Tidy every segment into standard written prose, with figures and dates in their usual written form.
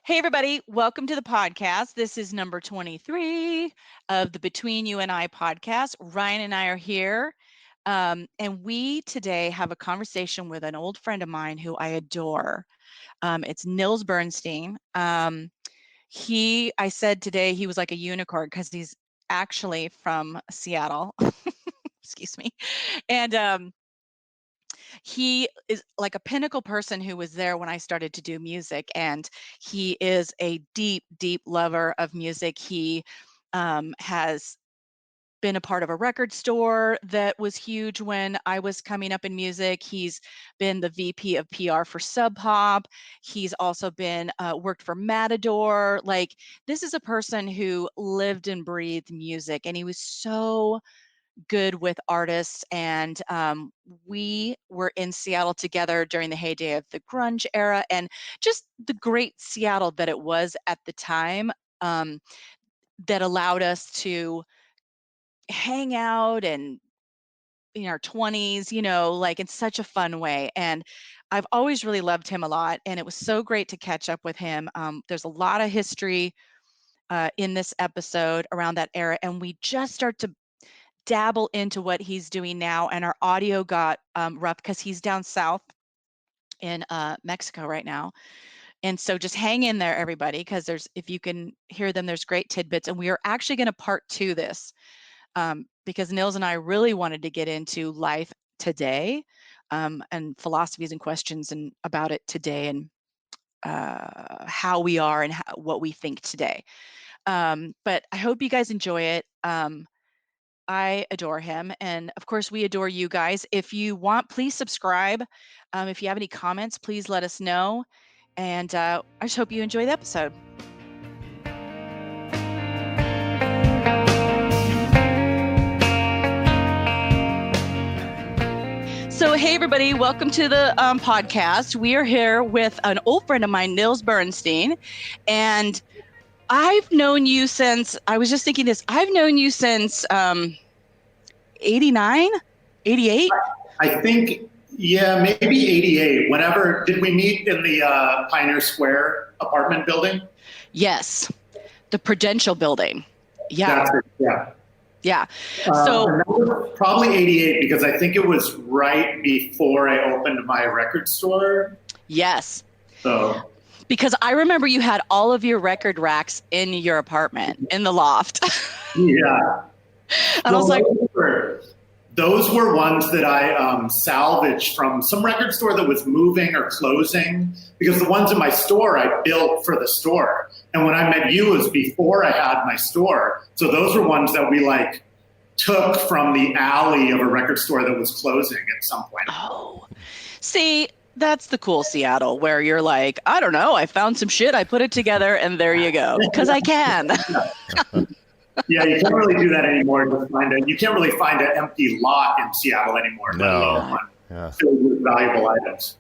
Hey, everybody. Welcome to the podcast. This is number 23 of the Between You and I podcast. Ryan and I are here. And we today have a conversation with an old friend of mine who I adore. It's Nils Bernstein. I said today he was like a unicorn because he's actually from Seattle. Excuse me. And he is like a pinnacle person who was there when I started to do music, and he is a deep, deep lover of music. He has been a part of a record store that was huge when I was coming up in music. He's been the VP of PR for Sub Pop. He's also been worked for Matador. Like, this is a person who lived and breathed music, and he was so good with artists. And we were in Seattle together during the heyday of the grunge era and just the great Seattle that it was at the time, that allowed us to hang out and in our 20s, like in such a fun way. And I've always really loved him a lot. And it was so great to catch up with him. There's a lot of history in this episode around that era. And we just start to dabble into what he's doing now, and our audio got rough because he's down south in Mexico right now. And so just hang in there, everybody, because if you can hear them, there's great tidbits. And we are actually going to part two this because Nils and I really wanted to get into life today, and philosophies and questions and about it today, and how we are and what we think today. But I hope you guys enjoy it. I adore him. And of course, we adore you guys. If you want, please subscribe. If you have any comments, please let us know. And I just hope you enjoy the episode. So, hey, everybody, welcome to the podcast. We are here with an old friend of mine, Nils Bernstein. And I've known you since, I was just thinking this, I've known you since 89, 88? I think, yeah, maybe 88. Whenever, did we meet in the Pioneer Square apartment building? Yes, the Prudential building. Yeah. That's it, yeah. Yeah. So probably 88 because I think it was right before I opened my record store. Yes. So because I remember you had all of your record racks in your apartment in the loft. Yeah. And I was like, those were ones that I salvaged from some record store that was moving or closing, because the ones in my store I built for the store. And when I met you, it was before I had my store. So those were ones that we took from the alley of a record store that was closing at some point. Oh, see, that's the cool Seattle where you're like, I don't know, I found some shit, I put it together, and there you go, because I can. Yeah, you can't really do that anymore. You can't really find an empty lot in Seattle anymore. No. Filled with valuable items.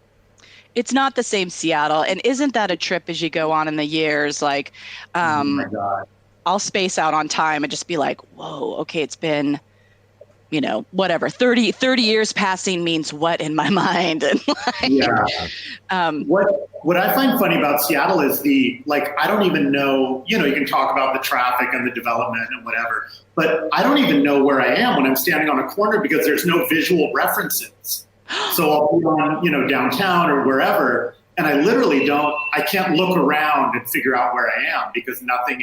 It's not the same Seattle. And isn't that a trip as you go on in the years? Like, oh my God. I'll space out on time and just be like, whoa, okay, it's been, whatever, 30 years passing means what in my mind? And what I find funny about Seattle is I don't even know, you can talk about the traffic and the development and whatever, but I don't even know where I am when I'm standing on a corner because there's no visual references. So I'll be on, downtown or wherever, and I literally I can't look around and figure out where I am because nothing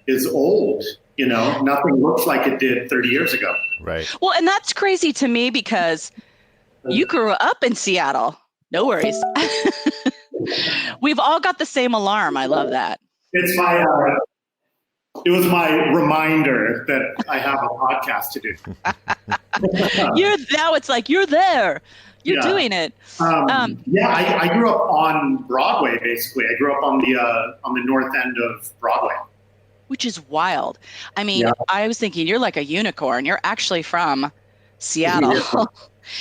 is old. Nothing looks like it did 30 years ago. Right. Well, and that's crazy to me because you grew up in Seattle. No worries. We've all got the same alarm. I love that. It's it was my reminder that I have a podcast to do. Now it's like you're there. You're doing it. I grew up on Broadway. Basically, I grew up on the north end of Broadway, which is wild. I mean, I was thinking you're like a unicorn. You're actually from Seattle.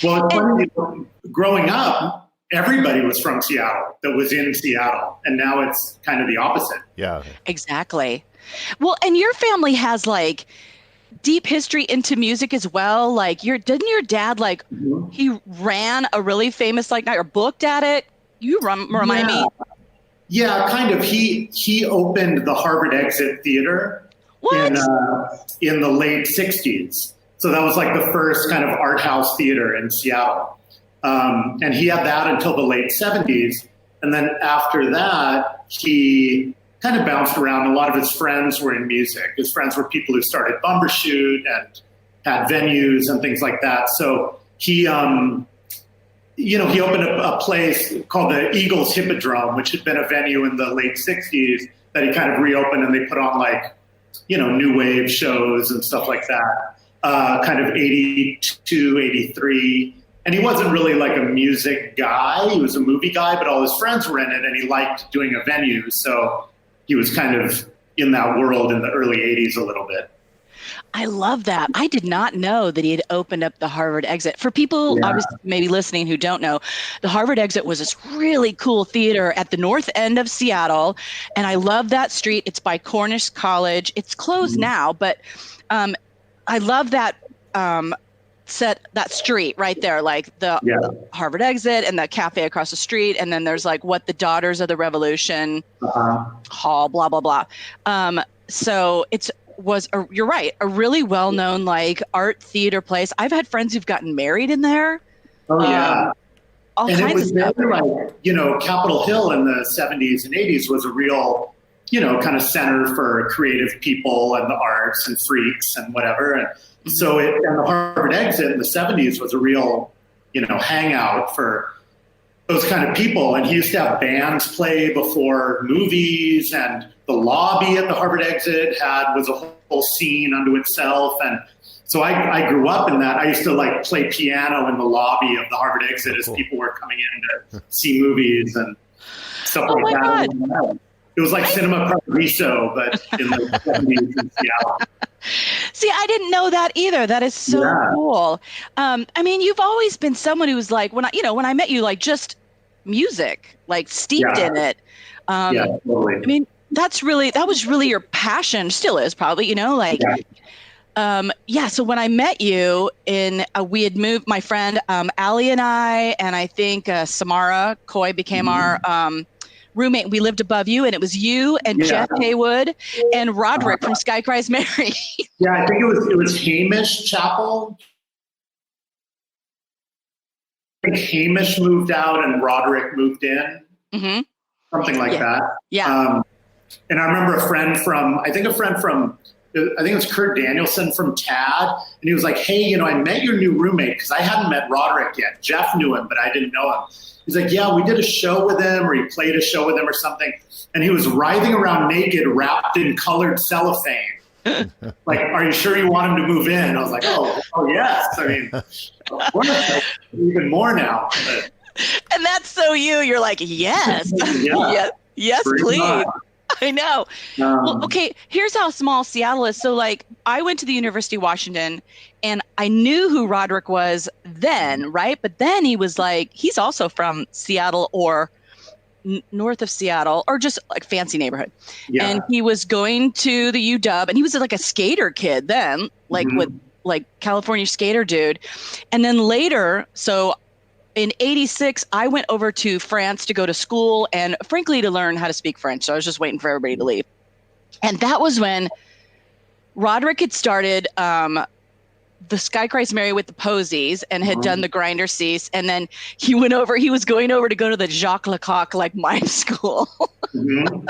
Well, it's funny, growing up, everybody was from Seattle that was in Seattle, and now it's kind of the opposite. Yeah, exactly. Well, and your family has deep history into music as well. Didn't your dad he ran a really famous night or booked at it? You remind me. Yeah, kind of. He opened the Harvard Exit Theater in What? in the late '60s. So that was like the first kind of art house theater in Seattle. And he had that until the late '70s. And then after that, he kind of bounced around. A lot of his friends were in music. His friends were people who started Bumbershoot and had venues and things like that. So he he opened a place called the Eagles Hippodrome, which had been a venue in the late '60s that he kind of reopened, and they put on like, new wave shows and stuff like that, kind of '82, '83. And he wasn't really like a music guy. He was a movie guy, but all his friends were in it, and he liked doing a venue. So he was kind of in that world in the early '80s a little bit. I love that. I did not know that he had opened up the Harvard Exit. For people obviously maybe listening who don't know, the Harvard Exit was this really cool theater at the north end of Seattle. And I love that street. It's by Cornish College. It's closed now, but I love that that street right there, like the Harvard Exit and the cafe across the street. And then there's like what the Daughters of the Revolution Hall, blah, blah, blah. So you're right, a really well-known like art theater place. I've had friends who've gotten married in there. Oh yeah. All and kinds it was of stuff. Like, Capitol Hill in the '70s and '80s was a real, kind of center for creative people and the arts and freaks and whatever. And so and the Harvard Exit in the '70s was a real, hangout for those kind of people. And he used to have bands play before movies, and the lobby at the Harvard Exit was a whole scene unto itself. And so I grew up in that. I used to like play piano in the lobby of the Harvard Exit as people were coming in to see movies and stuff like that. God. It was like Cinema Paradiso, but in the 70s in Seattle. See, I didn't know that either. That is so cool. I mean, you've always been someone who's like, when I met you, like just music, like steeped in it. Totally. I mean, that was really your passion, still is probably, so when I met you we had moved, my friend, Allie and I think, Samara Coy became our, roommate. We lived above you, and it was you and Jeff Haywood and Roderick from Sky Cries Mary. I think it was Hamish Chappell. I think Hamish moved out and Roderick moved in. Mm-hmm. Something like that. Yeah. And I remember a friend from, I think it was Kurt Danielson from TAD. And he was like, hey, I met your new roommate, because I hadn't met Roderick yet. Jeff knew him, but I didn't know him. He's like, yeah, we did a show with him, or he played a show with him or something. And he was writhing around naked, wrapped in colored cellophane. Like, are you sure you want him to move in? I was like, oh yes. I mean, of course, even more now. But, and that's so you. You're like, yes. Yes, please. Much. I know. Well, okay, here's how small Seattle is. So, like, I went to the University of Washington, and I knew who Roderick was then, right? But then he was like, he's also from Seattle or north of Seattle, or just like fancy neighborhood. Yeah. And he was going to the UW, and he was like a skater kid then, like with like California skater dude. And then later, so in '86, I went over to France to go to school and frankly to learn how to speak French. So I was just waiting for everybody to leave. And that was when Roderick had started the Sky Cries Mary with the Posies and had done the Grinder Cease. And then he was going over to go to the Jacques Lecoq like mime school.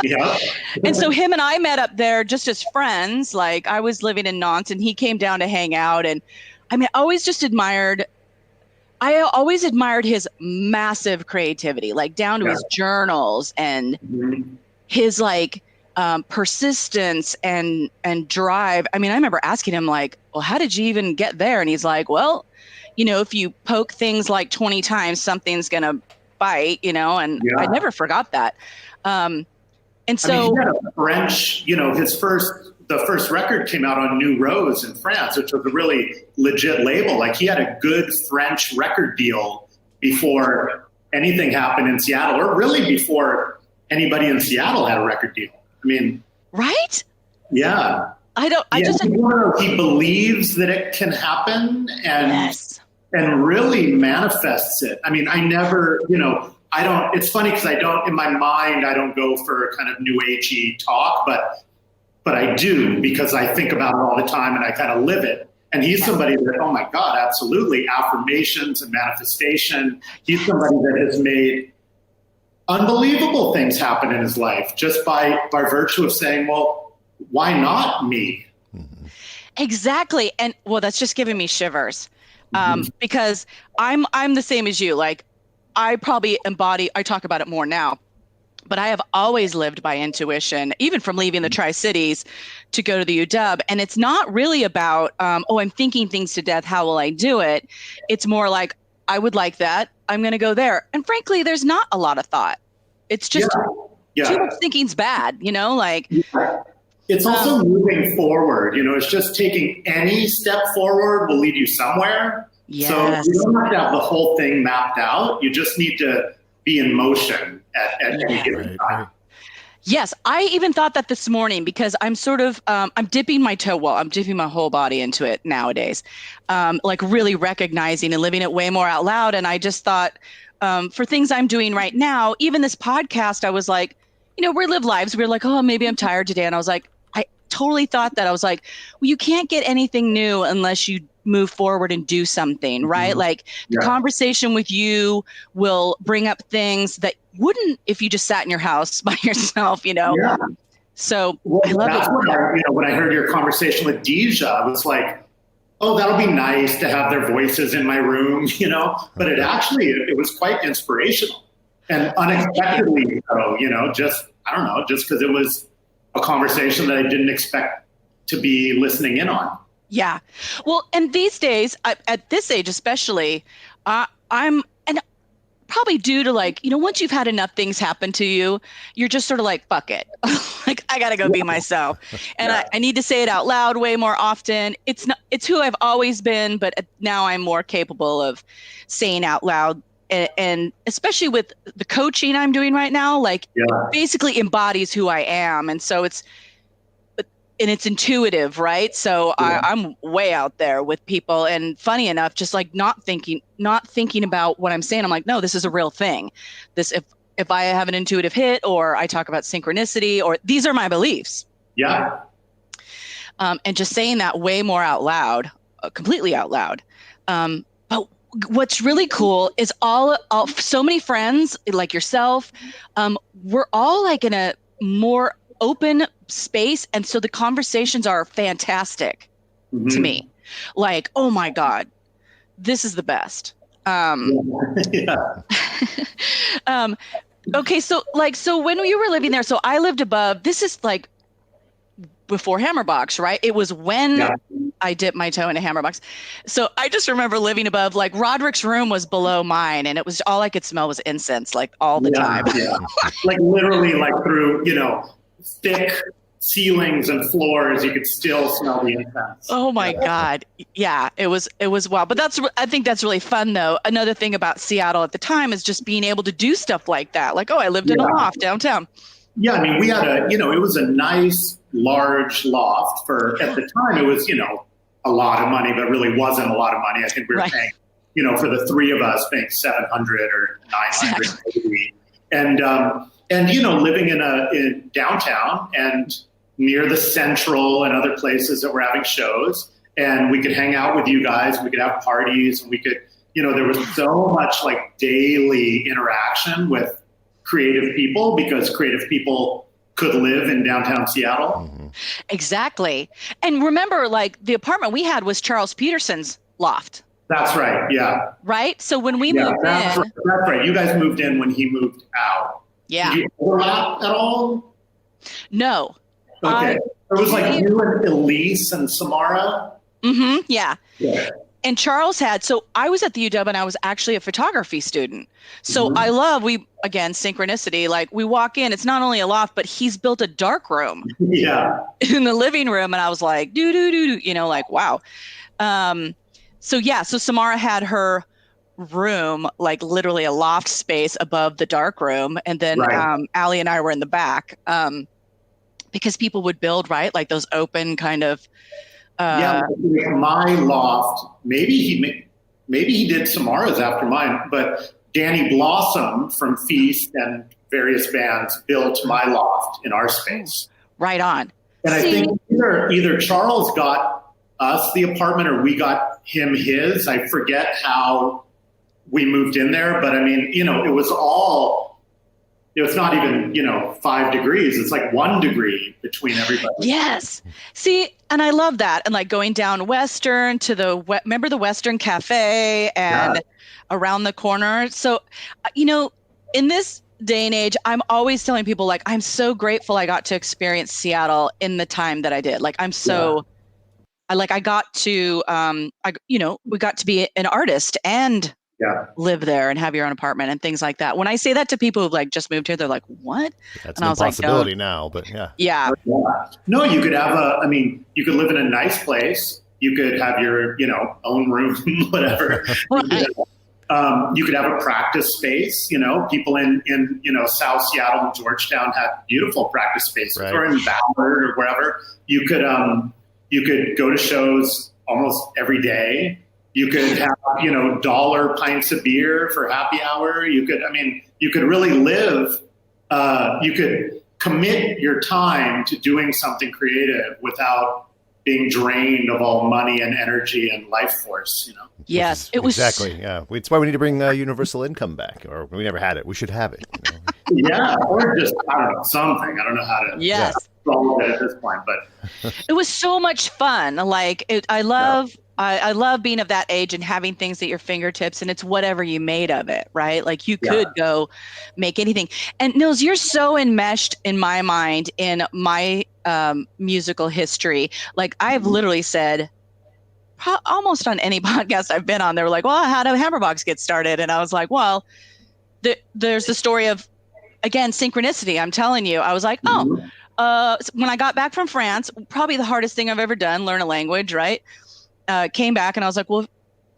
Yeah. And so him and I met up there just as friends. Like, I was living in Nantes and he came down to hang out. And I mean, I always admired his massive creativity, like down to his journals and his like persistence and drive. I mean, I remember asking him like, well, how did you even get there? And he's like, well, if you poke things like 20 times, something's going to bite, and I never forgot that. And so he had a French, the first record came out on New Rose in France, which was a really legit label. Like, he had a good French record deal before anything happened in Seattle, or really before anybody in Seattle had a record deal. I mean, right? Yeah. He believes that it can happen and really manifests it. I mean, I never, I don't, it's funny because I don't, in my mind, I don't go for kind of new agey talk, but I do because I think about it all the time and I kind of live it. And he's somebody that, oh my God, absolutely, affirmations and manifestation. He's somebody that has made unbelievable things happen in his life just by virtue of saying, well, why not me? Exactly. And well, that's just giving me shivers. Because I'm the same as you. Like I probably I talk about it more now, but I have always lived by intuition, even from leaving the Tri-Cities to go to the UW. And it's not really about, I'm thinking things to death. How will I do it? It's more like, I would like that. I'm going to go there. And frankly, there's not a lot of thought. It's just too much thinking's bad, like. Yeah. It's also moving forward, it's just taking any step forward will lead you somewhere. Yes. So you don't have to have the whole thing mapped out. You just need to be in motion at any given time. Right. Yes, I even thought that this morning because I'm sort of, I'm dipping my toe, well, I'm dipping my whole body into it nowadays, like really recognizing and living it way more out loud. And I just thought for things I'm doing right now, even this podcast, I was like, we live lives. We're like, oh, maybe I'm tired today. And I was like, I totally thought that. I was like, well, you can't get anything new unless you move forward and do something, right? Mm-hmm. Like the conversation with you will bring up things that wouldn't if you just sat in your house by yourself, Yeah. So I love it. When I heard your conversation with Deja, I was like, oh, that'll be nice to have their voices in my room, but it was quite inspirational and unexpectedly so, just because it was a conversation that I didn't expect to be listening in on. Yeah. Well, and these days, at this age especially, I'm, and probably due to once you've had enough things happen to you, you're just sort of like, fuck it. Like, I got to go be myself. And I need to say it out loud way more often. It's who I've always been, but now I'm more capable of saying out loud. And especially with the coaching I'm doing right now, it basically embodies who I am. And so it's intuitive, right? So I'm way out there with people, and funny enough, just like not thinking about what I'm saying. I'm like, no, this is a real thing. This, if I have an intuitive hit, or I talk about synchronicity, or these are my beliefs. Yeah. And just saying that way more out loud, completely out loud. But what's really cool is all so many friends like yourself, we're all like in a more open space, and so the conversations are fantastic to me. Like, oh my God, this is the best. Okay, so when you were living there, so I lived above. This is like before Hammerbox, right? It was when I dipped my toe into Hammerbox. So I just remember living above. Like Roderick's room was below mine, and it was all I could smell was incense, like all the time. Like literally, like through thick ceilings and floors, you could still smell the incense. Oh my God. Yeah, it was wild. But I think that's really fun though. Another thing about Seattle at the time is just being able to do stuff like that. Like, oh, I lived in a loft downtown. Yeah, I mean, we had it was a nice, large loft at the time, it was, a lot of money, but really wasn't a lot of money. I think we were paying, for the three of us, paying $700 or $900 maybe. And living in downtown and near the Central and other places that were having shows, and we could hang out with you guys. We could have parties, and we could, there was so much like daily interaction with creative people because creative people could live in downtown Seattle. Mm-hmm. Exactly. And remember, like the apartment we had was Charles Peterson's loft. That's right. Yeah. Right. So when we moved in, that's right. You guys moved in when he moved out. Yeah. Did you overlap at all? No. Okay. It was like you and Elise and Samara. Mm-hmm. Yeah. And Charles so I was at the UW and I was actually a photography student. So I love, again, synchronicity. Like we walk in, it's not only a loft, but he's built a dark room in the living room. And I was like, like, wow. So Samara had her room, like literally a loft space above the dark room. And then Allie and I were in the back because people would build, like those open kind of, my loft. Maybe he did Samara's after mine, but Danny Blossom from Feast and various bands built my loft in our space. Right on. And I think either Charles got us the apartment or we got him his. I forget how we moved in there, but I mean, you know, it was not even, you know, 5 degrees. It's like 1 degree between everybody. Yes. See, and I love that. And like going down Western to remember the Western Cafe and around the corner. So, you know, in this day and age, I'm always telling people like, I'm so grateful I got to experience Seattle in the time that I did. Like, I got to, we got to be an artist and live there and have your own apartment and things like that. When I say that to people who've like just moved here, they're like, what? That's an impossibility now, but yeah. No, you could have you could live in a nice place. You could have your, you know, own room, whatever. You could have a practice space. You know, people in you know, South Seattle and Georgetown have beautiful practice spaces, or in Ballard or wherever. You could go to shows almost every day. You could have, you know, $1 pints of beer for happy hour. You could really live. You could commit your time to doing something creative without being drained of all money and energy and life force, you know? Yes, it was exactly. Yeah, it's why we need to bring universal income back, or we never had it. We should have it. You know? Yeah, or just I don't know, something. I don't know how to. Yes. Solve it at this point, but it was so much fun. Like I love being of that age and having things at your fingertips, and it's whatever you made of it, right? Like you could go make anything. And Nils, you're so enmeshed in my mind in my musical history. Like I've literally said, almost on any podcast I've been on, they were like, well, how did Hammerbox get started? And I was like, well, there's the story of, again, synchronicity. I'm telling you, I was like, when I got back from France, probably the hardest thing I've ever done, learn a language, right? Came back and I was like, well,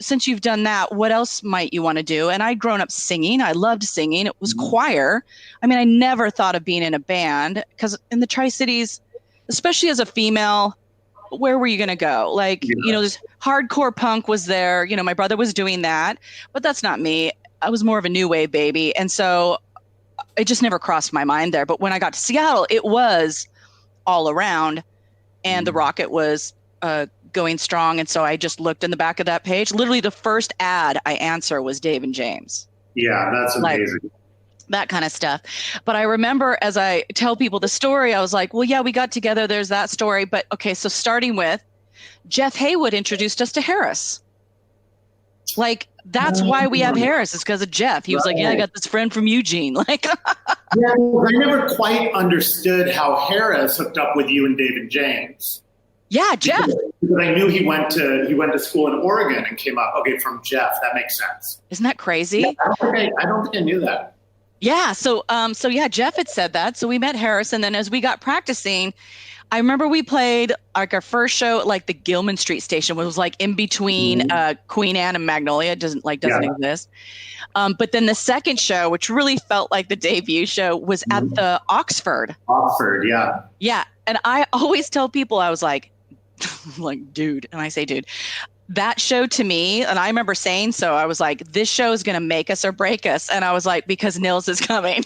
since you've done that, what else might you want to do? And I'd grown up singing. I loved singing. It was choir. I mean, I never thought of being in a band because in the Tri-Cities, especially as a female, where were you going to go? Like, you know, this hardcore punk was there. You know, my brother was doing that, but that's not me. I was more of a new wave baby. And so it just never crossed my mind there. But when I got to Seattle, it was all around and the Rocket was going strong. And so I just looked in the back of that page. Literally the first ad I answer was Dave and James. Yeah, that's amazing. Like, that kind of stuff. But I remember as I tell people the story, I was like, well, yeah, we got together. There's that story. But okay, so starting with Jeff Haywood introduced us to Harris. Like, that's why we have Harris, is because of Jeff. He was like, yeah, I got this friend from Eugene. Like, yeah, I never quite understood how Harris hooked up with you and David James. Yeah, Jeff. Because I knew he went to school in Oregon and came up. Okay, from Jeff, that makes sense. Isn't that crazy? Yeah, I don't think I knew that. Yeah. So yeah, Jeff had said that. So we met Harris, and then as we got practicing, I remember we played like our first show at like the Gilman Street station, which was like in between Queen Anne and Magnolia. It doesn't exist. But then the second show, which really felt like the debut show, was at the Oxford. Oxford, yeah. Yeah. And I always tell people, I was like, dude, and I say, dude, that show to me, and I remember saying, so I was like, this show is going to make us or break us. And I was like, because Nils is coming.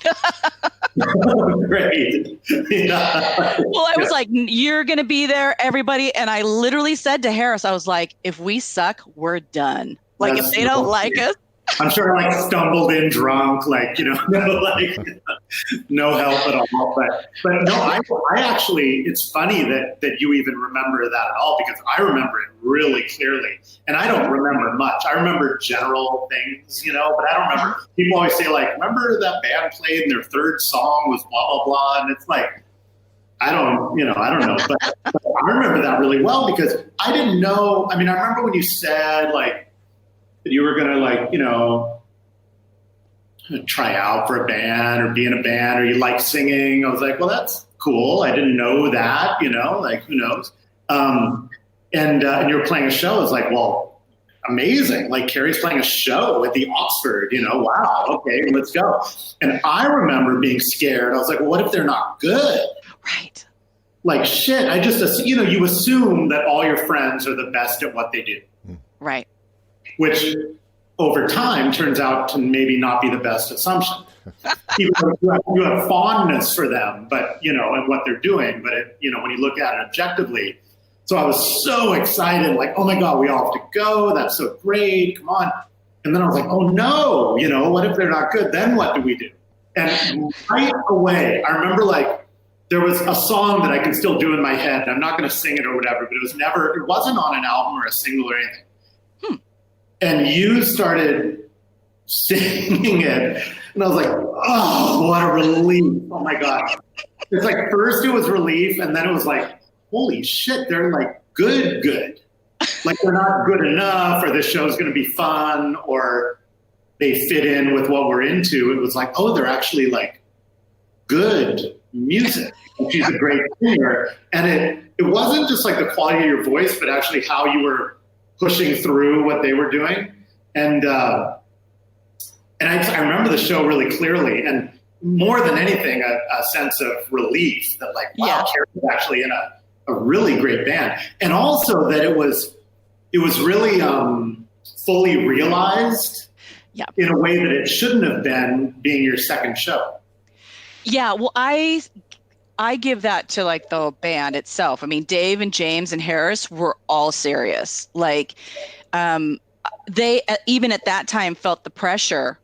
Great. Yeah. Well, I was like, you're going to be there, everybody. And I literally said to Harris, I was like, if we suck, we're done. Like, if they don't like us. I'm sure I stumbled in drunk, no help at all. But no, I actually, it's funny that you even remember that at all, because I remember it really clearly. And I don't remember much. I remember general things, but I don't remember. People always say remember that band played and their third song was blah, blah, blah. And it's like, I don't know. But I remember that really well because I didn't know. I mean, I remember when you said that you were going to try out for a band or be in a band, or you like singing. I was like, well, that's cool. I didn't know that, who knows? And you were playing a show. I was like, well, amazing. Carrie's playing a show at the Oxford, wow. Okay, let's go. And I remember being scared. I was like, well, what if they're not good? Right. Shit. I just, you assume that all your friends are the best at what they do. Right. Which over time turns out to maybe not be the best assumption. Even though you have fondness for them, but and what they're doing, but when you look at it objectively. So I was so excited, like, oh my God, we all have to go. That's so great. Come on. And then I was like, oh no, what if they're not good? Then what do we do? And right away, I remember there was a song that I can still do in my head. I'm not going to sing it or whatever, but it wasn't on an album or a single or anything. And you started singing it. And I was like, oh, what a relief. Oh my God. It's like, first it was relief. And then it was like, holy shit, they're like good. Like they're not good enough, or this show's going to be fun, or they fit in with what we're into. It was like, oh, they're actually like good music. And she's a great singer. And it wasn't just like the quality of your voice, but actually how you were pushing through what they were doing. And I remember the show really clearly, and more than anything, a sense of relief that like, wow, Carrie's actually in a really great band. And also that it was really fully realized in a way that it shouldn't have been, being your second show. Yeah, well, I give that to like the band itself. I mean, Dave and James and Harris were all serious. Like they even at that time felt the pressure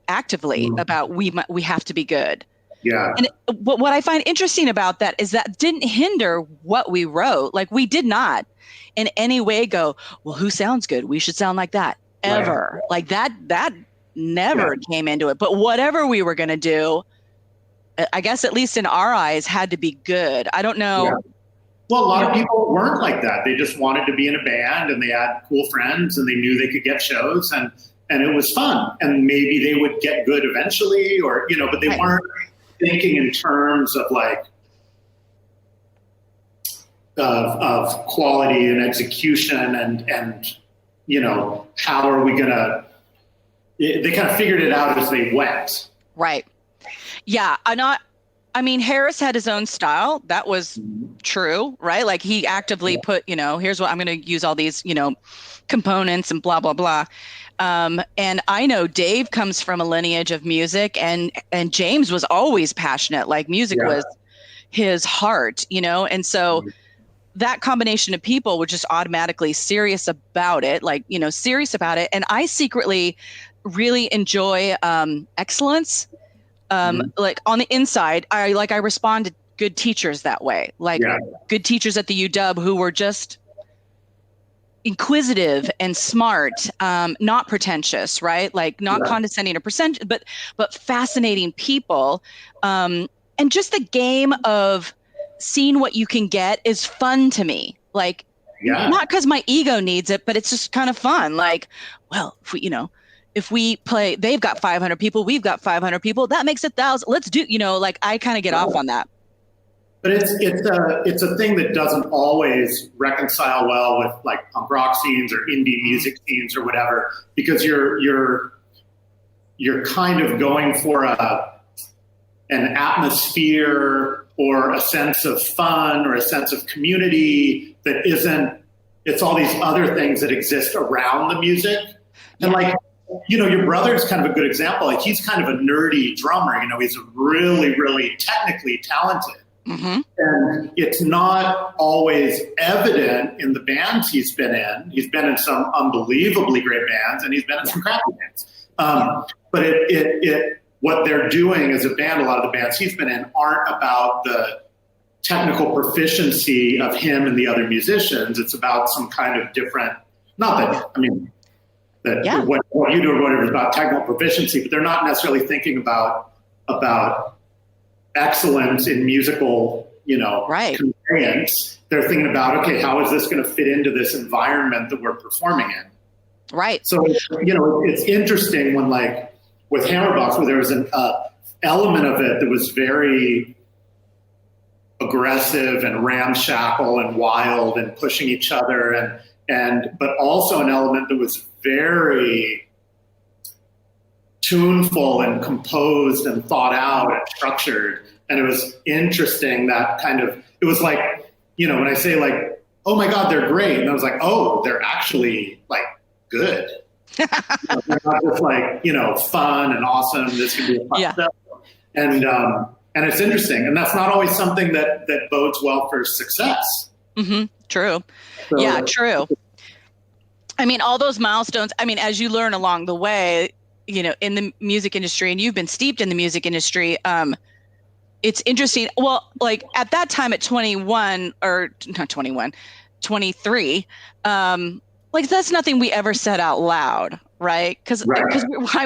actively about we have to be good. Yeah. And what I find interesting about that is that didn't hinder what we wrote. Like we did not in any way go, well, who sounds good? We should sound like that ever. Right. Like that never came into it. But whatever we were going to do, I guess at least in our eyes, had to be good. I don't know. Yeah. Well, a lot of people weren't like that. They just wanted to be in a band, and they had cool friends, and they knew they could get shows, and it was fun. And maybe they would get good eventually, or but they weren't thinking in terms of like of quality and execution and how are we gonna. They kind of figured it out as they went. Right. Yeah. I mean, Harris had his own style. That was true, right? Like he actively put, here's what I'm going to use all these, components and blah, blah, blah. And I know Dave comes from a lineage of music, and James was always passionate. Like music was his heart, and so that combination of people were just automatically serious about it, serious about it. And I secretly really enjoy excellence. Like on the inside, I respond to good teachers that way, good teachers at the UW who were just inquisitive and smart, not pretentious, right? Like not condescending or but fascinating people. And just the game of seeing what you can get is fun to me. Like, not because my ego needs it, but it's just kind of fun. Like, well, if we play, they've got 500 people, we've got 500 people, that makes 1,000. Let's do, I kind of get off on that. But it's a thing that doesn't always reconcile well with like punk rock scenes or indie music scenes or whatever, because you're kind of going for an atmosphere or a sense of fun or a sense of community that isn't. It's all these other things that exist around the music, and your brother's kind of a good example. Like he's kind of a nerdy drummer. He's really, really technically talented. Mm-hmm. And it's not always evident in the bands he's been in. He's been in some unbelievably great bands, and he's been in some crappy bands. But what they're doing as a band, a lot of the bands he's been in aren't about the technical proficiency of him and the other musicians. It's about some kind of different, what you do or whatever is about technical proficiency, but they're not necessarily thinking about excellence in musical, conveyance. They're thinking about, okay, how is this going to fit into this environment that we're performing in? Right. So, it's interesting when with Hammerbox, where there was an element of it that was very aggressive and ramshackle and wild and pushing each other but also an element that was very tuneful and composed and thought out and structured. And it was interesting that it was like, when I say like, oh my God, they're great. And I was like, oh, they're actually like good. They're not just like, fun and awesome. This can be a fun Yeah. stuff. And it's interesting. And that's not always something that bodes well for success. True. So, Yeah, true. I mean, all those milestones, I mean, as you learn along the way, in the music industry, and you've been steeped in the music industry, it's interesting. Well, like at that time at 21 or not 21, 23, like that's nothing we ever said out loud, right? Because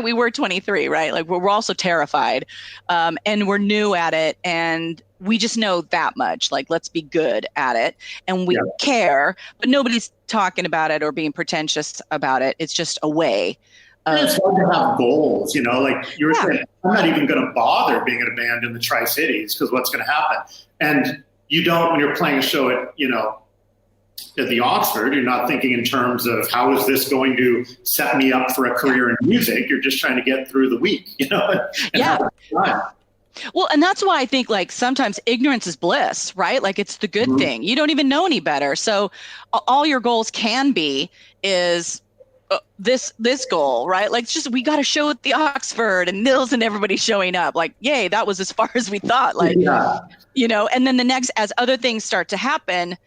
we were 23, right? Like we're also terrified, and we're new at it, and we just know that much. Like let's be good at it, and we care, but nobody's talking about it or being pretentious about it. It's just a way. It's hard to have goals, like you were saying, I'm not even going to bother being in a band in the Tri-Cities because what's going to happen? And you don't, when you're playing a show at the Oxford, you're not thinking in terms of how is this going to set me up for a career in music. You're just trying to get through the week, and have a good time. Well, and that's why I think like sometimes ignorance is bliss, right? Like it's the good thing. You don't even know any better. So all your goals can be is this goal, right? Like it's just, we got a show at the Oxford and Nils and everybody showing up. Like, yay, that was as far as we thought. Like, and then the next, as other things start to happen,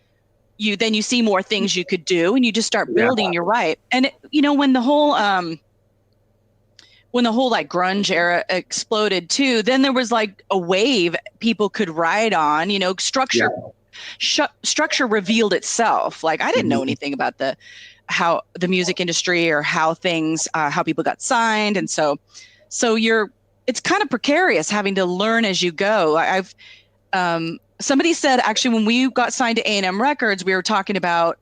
you see more things you could do and you just start building. You're right. And when the whole like grunge era exploded too, then there was like a wave people could ride on, structure revealed itself. Like I didn't know anything about how the music industry or how things, how people got signed. And so it's kind of precarious having to learn as you go. Somebody said actually when we got signed to A&M Records, we were talking about,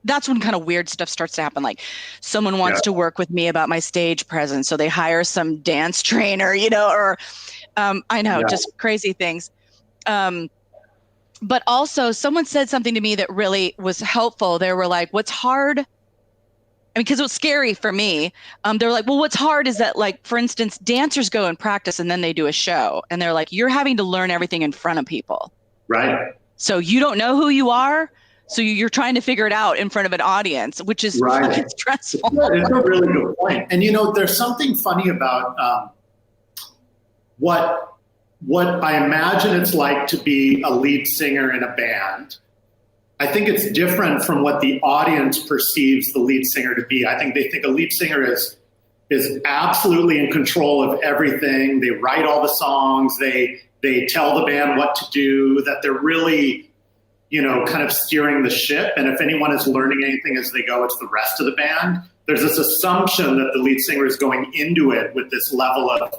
that's when kind of weird stuff starts to happen. Like someone wants to work with me about my stage presence. So they hire some dance trainer, or I know, just crazy things. But also someone said something to me that really was helpful. They were like, what's hard, because it was scary for me. They're like, well, what's hard is that, like, for instance, dancers go and practice and then they do a show. And they're like, you're having to learn everything in front of people. Right. So you don't know who you are. So you're trying to figure it out in front of an audience, which is fucking stressful. It's a really good point. And, there's something funny about what I imagine it's like to be a lead singer in a band. I think it's different from what the audience perceives the lead singer to be. I think they think a lead singer is absolutely in control of everything. They write all the songs. They tell the band what to do, that they're really, kind of steering the ship. And if anyone is learning anything as they go, it's the rest of the band. There's this assumption that the lead singer is going into it with this level of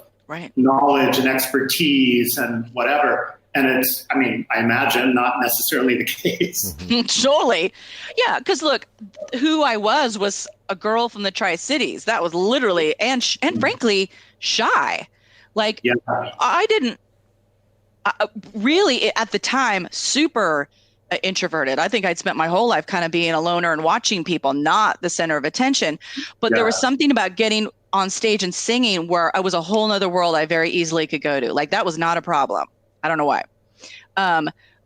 knowledge and expertise and whatever. And it's, I imagine not necessarily the case. Surely. Yeah. Because look, who I was a girl from the Tri-Cities. That was literally, and frankly, shy. Like I didn't really at the time, super introverted. I think I'd spent my whole life kind of being a loner and watching people, not the center of attention. But there was something about getting on stage and singing where I was a whole nother world I very easily could go to. Like that was not a problem. I don't know why.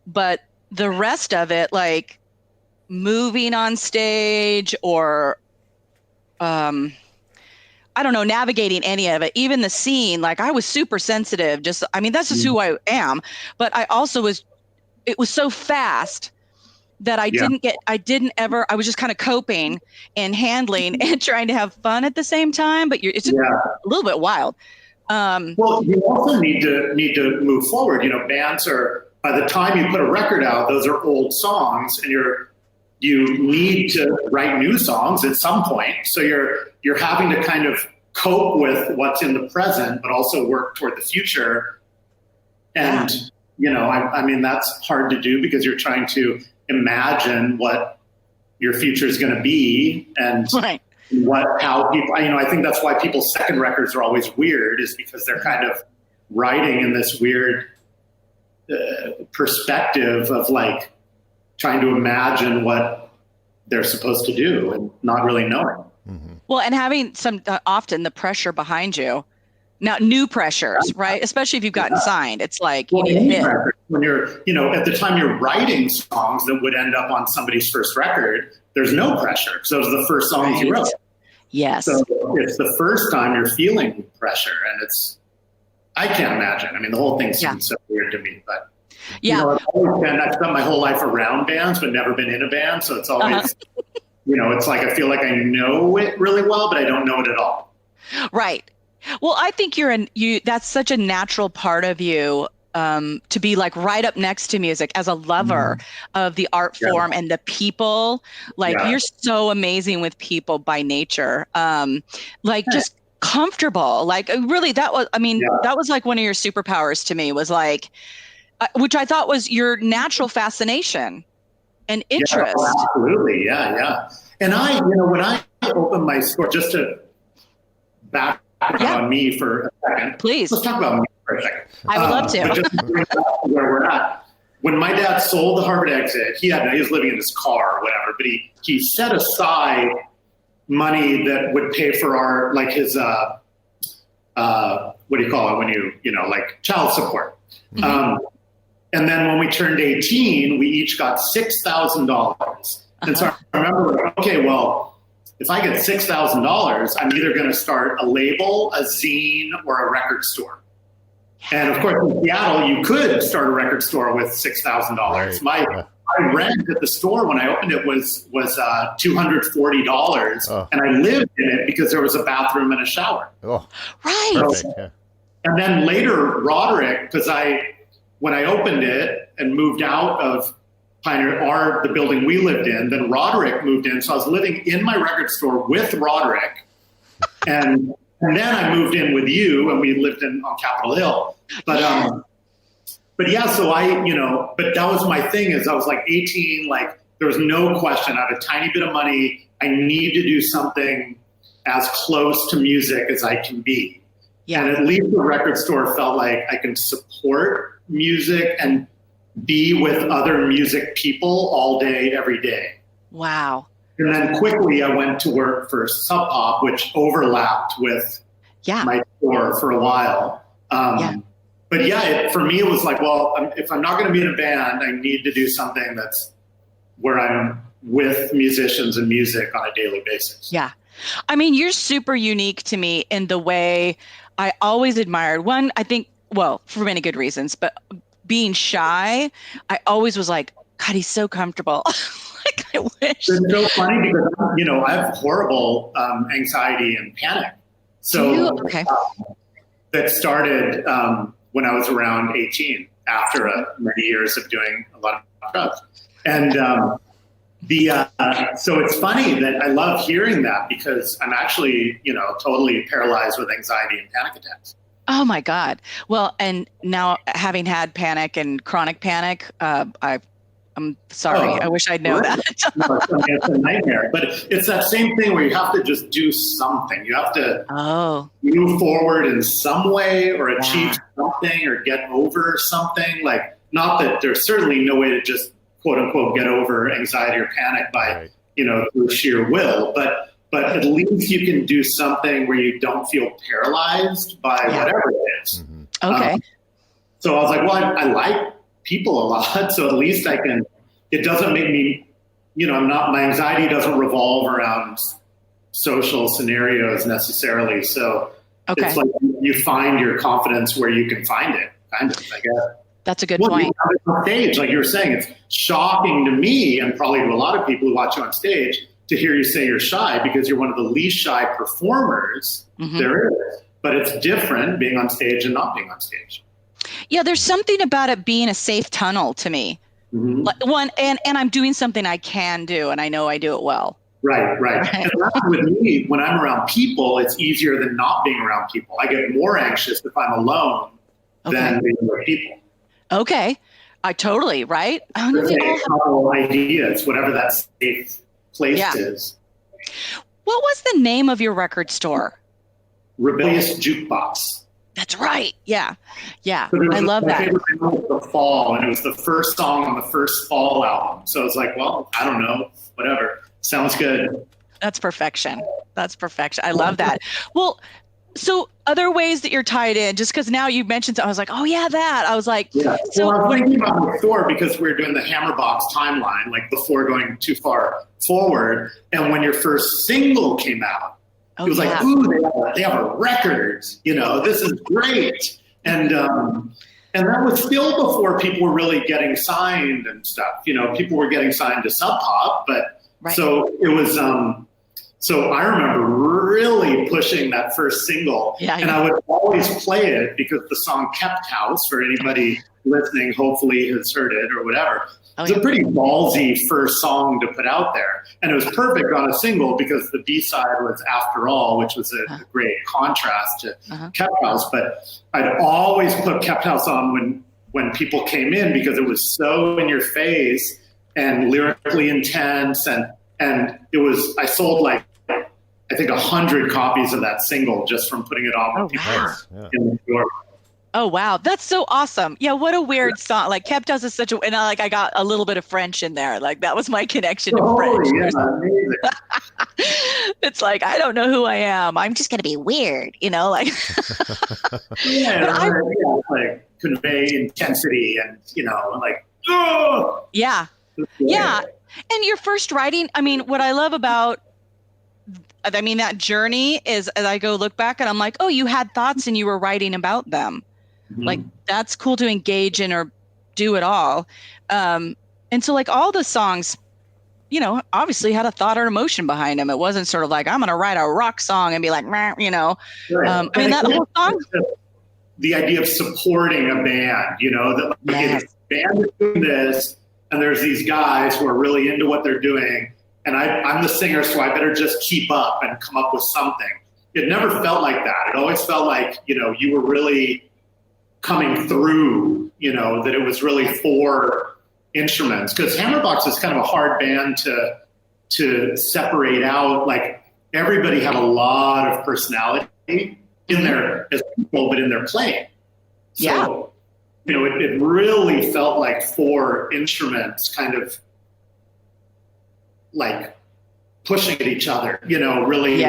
But the rest of it, like moving on stage or, I don't know, navigating any of it, even the scene, like I was super sensitive. That's just who I am. But I also it was so fast that I was just kind of coping and handling and trying to have fun at the same time. But it's a little bit wild. Well, you also need to move forward. Bands are, by the time you put a record out, those are old songs, and you need to write new songs at some point. So you're having to kind of cope with what's in the present, but also work toward the future. And that's hard to do because you're trying to imagine what your future is going to be and how people, I think that's why people's second records are always weird, is because they're kind of writing in this weird perspective of like trying to imagine what they're supposed to do and not really knowing. Mm-hmm. Well, and having often the pressure behind you. Now, new pressures, right? Especially if you've gotten signed. It's like you need to hit. When you're, at the time you're writing songs that would end up on somebody's first record, there's no pressure because those are the first songs you wrote. Yes. So it's the first time you're feeling pressure, and I can't imagine. I mean, the whole thing seems so weird to me, but Yeah. I've spent my whole life around bands, but never been in a band. So it's always, it's like, I feel like I know it really well, but I don't know it at all. Right. Well, I think that's such a natural part of you, to be like right up next to music as a lover of the art form and the people. Like you're so amazing with people by nature. Just comfortable. Like really, that was like one of your superpowers to me, was like, which I thought was your natural fascination and interest. Yeah, absolutely. Yeah. And when I opened my store, just to back on me for a second. Please. Let's talk about me for a second. I would love to. But just to bring it back to where we're at. When my dad sold the Harvard exit, he was living in his car or whatever, but he set aside money that would pay for his what do you call it when like child support. Mm-hmm. And then when we turned 18, we each got $6,000. And so I remember, okay, well, if I get $6,000, I'm either going to start a label, a zine, or a record store. And of course, in Seattle, you could start a record store with $6,000. My rent at the store when I opened it was $240, and I lived in it because there was a bathroom and a shower. Oh, right. So, and then later, Roderick, because when I opened it and moved out of Pioneer, the building we lived in, then Roderick moved in. So I was living in my record store with Roderick. And then I moved in with you, and we lived on Capitol Hill. But yeah, so but that was my thing, is I was like 18, like there was no question. I have a tiny bit of money. I need to do something as close to music as I can be. Yeah. And at least the record store felt like I can support music and be with other music people all day, every day. Wow. And then quickly I went to work for Sub Pop, which overlapped with my store for a while. But for me, it was like, well, if I'm not going to be in a band, I need to do something that's where I'm with musicians and music on a daily basis. Yeah. I mean, you're super unique to me in the way I always admired. One, I think, well, for many good reasons, but being shy, I always was like, God, he's so comfortable. Like, I wish. It's so funny because, I have horrible anxiety and panic. So that started when I was around 18, after many years of doing a lot of drugs. And so it's funny that I love hearing that, because I'm actually, totally paralyzed with anxiety and panic attacks. Oh my God. Well, and now having had panic and chronic panic, I'm sorry. I wish I'd know that. No, it's a nightmare. But it's that same thing where you have to just do something. You have to move forward in some way, or achieve something, or get over something. Like, not that there's certainly no way to just quote unquote get over anxiety or panic by, through sheer will. But at least you can do something where you don't feel paralyzed by whatever it is. Mm-hmm. Okay. So I was like, well, I like people a lot. So at least it doesn't make me, my anxiety doesn't revolve around social scenarios necessarily. So it's like you find your confidence where you can find it, kind of, I guess. That's a good point. On stage, like you were saying, it's shocking to me, and probably to a lot of people who watch you on stage, to hear you say you're shy, because you're one of the least shy performers there is. But it's different being on stage and not being on stage. Yeah, there's something about it being a safe tunnel to me. Mm-hmm. Like and I'm doing something I can do, and I know I do it well. Right. And that's with me, when I'm around people, it's easier than not being around people. I get more anxious if I'm alone than being with people. Okay. I totally, right? A couple ideas, whatever that safe place is. What was the name of your record store? Rebellious Jukebox. That's right. Yeah. So I love my that. favorite song was The Fall, and it was the first song on the first Fall album. So it's like, well, I don't know, whatever. Sounds good. That's perfection. I love that. Well, so other ways that you're tied in, just because now you mentioned, I was like, oh yeah, that. I was like, So I was thinking about the store, because we're doing the Hammerbox timeline, like before going too far forward. And when your first single came out, Oh, It was like, yeah. ooh, they have a record, this is great. And that was still before people were really getting signed and stuff. People were getting signed to Sub Pop, but Right. so it was, so I remember really pushing that first single, Yeah, and I would always play it because the song Kept House, for anybody listening, hopefully has heard it or whatever. It's a pretty ballsy first song to put out there. And it was perfect on a single because the B-side was After All, which was a great contrast to Kept House. But I'd always put Kept House on when people came in because it was so in your face and lyrically intense. And it was, I sold like, I think 100 copies of that single just from putting it on when people were in the door. Oh, wow. That's so awesome. Yeah. What a weird song. Like Kept Us is such a, and I got a little bit of French in there. Like that was my connection to French. Yeah, amazing. It's like, I don't know who I am. I'm just going to be weird, like. Like convey intensity and, like, oh! Yeah. Yeah. And your first writing, I mean, what I love about, that journey is as I go look back and I'm like, oh, you had thoughts and you were writing about them. Mm-hmm. Like, that's cool to engage in or do it all. And so like all the songs, obviously had a thought or emotion behind them. It wasn't sort of like, I'm going to write a rock song and be like, Right. That whole song. The idea of supporting a band, that the band is doing this and there's these guys who are really into what they're doing. And I'm the singer, so I better just keep up and come up with something. It never felt like that. It always felt like, you were really coming through, that it was really for instruments. Because Hammerbox is kind of a hard band to separate out. Like, everybody had a lot of personality in their, as people, but in their playing. So, it really felt like four instruments kind of like pushing at each other, really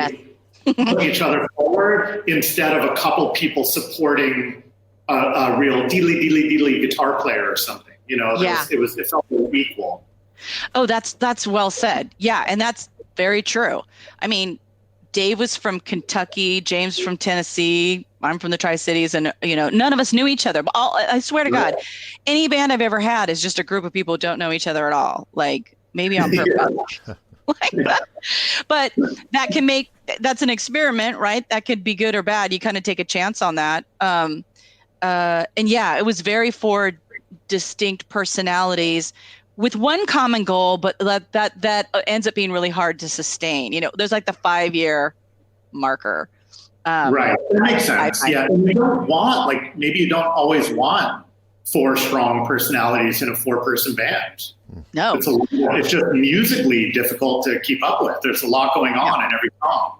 putting each other forward instead of a couple people supporting a real deedly guitar player or something, it felt equal. Oh, that's well said. Yeah. And that's very true. I mean, Dave was from Kentucky, James from Tennessee, I'm from the Tri-Cities, and none of us knew each other. But I swear to God, any band I've ever had is just a group of people who don't know each other at all. Like, maybe on purpose. But that's an experiment, right? That could be good or bad. You kind of take a chance on that. And it was very four distinct personalities with one common goal, but that ends up being really hard to sustain. There's like the 5-year marker. Right. That makes sense. And you don't want, maybe you don't always want 4 strong personalities in a 4-person band. No. It's just musically difficult to keep up with. There's a lot going on in every song.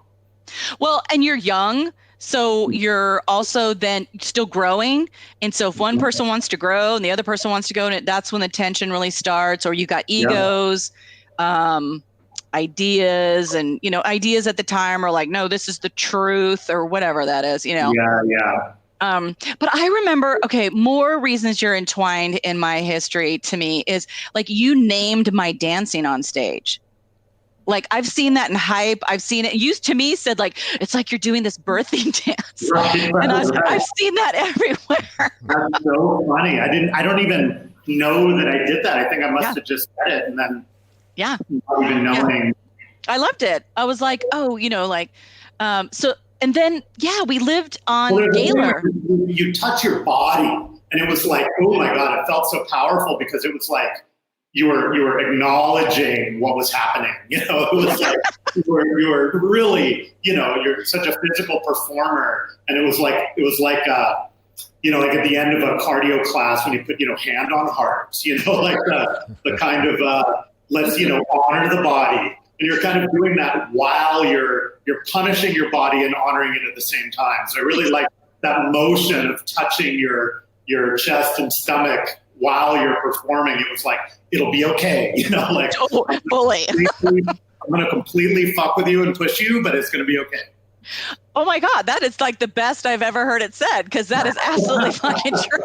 Well, and you're young, so you're also then still growing. And so if one person wants to grow and the other person wants to go, and that's when the tension really starts, or you got egos, ideas, and, ideas at the time are like, no, this is the truth, or whatever that is, Yeah. But I remember, more reasons you're entwined in my history to me is like, you named my dancing on stage. Like, I've seen that in Hype. I've seen it. You to me said like, it's like you're doing this birthing dance. Right, and I've seen that everywhere. That's so funny. I don't even know that I did that. I think I must have just said it and then not even knowing. Yeah. I loved it. I was like, so, and then, we lived on Gaylor. You touch your body and it was like, oh my God, it felt so powerful because it was like, you were acknowledging what was happening. It was like you were really, you're such a physical performer, and it was like like at the end of a cardio class when you put hand on heart, like the kind of let's honor the body, and you're kind of doing that while you're punishing your body and honoring it at the same time. So I really like that motion of touching your chest and stomach while you're performing. It was like, it'll be okay, fully. I'm going to completely fuck with you and push you, but it's going to be okay. Oh my God, that is like the best I've ever heard it said, because that is absolutely fucking true.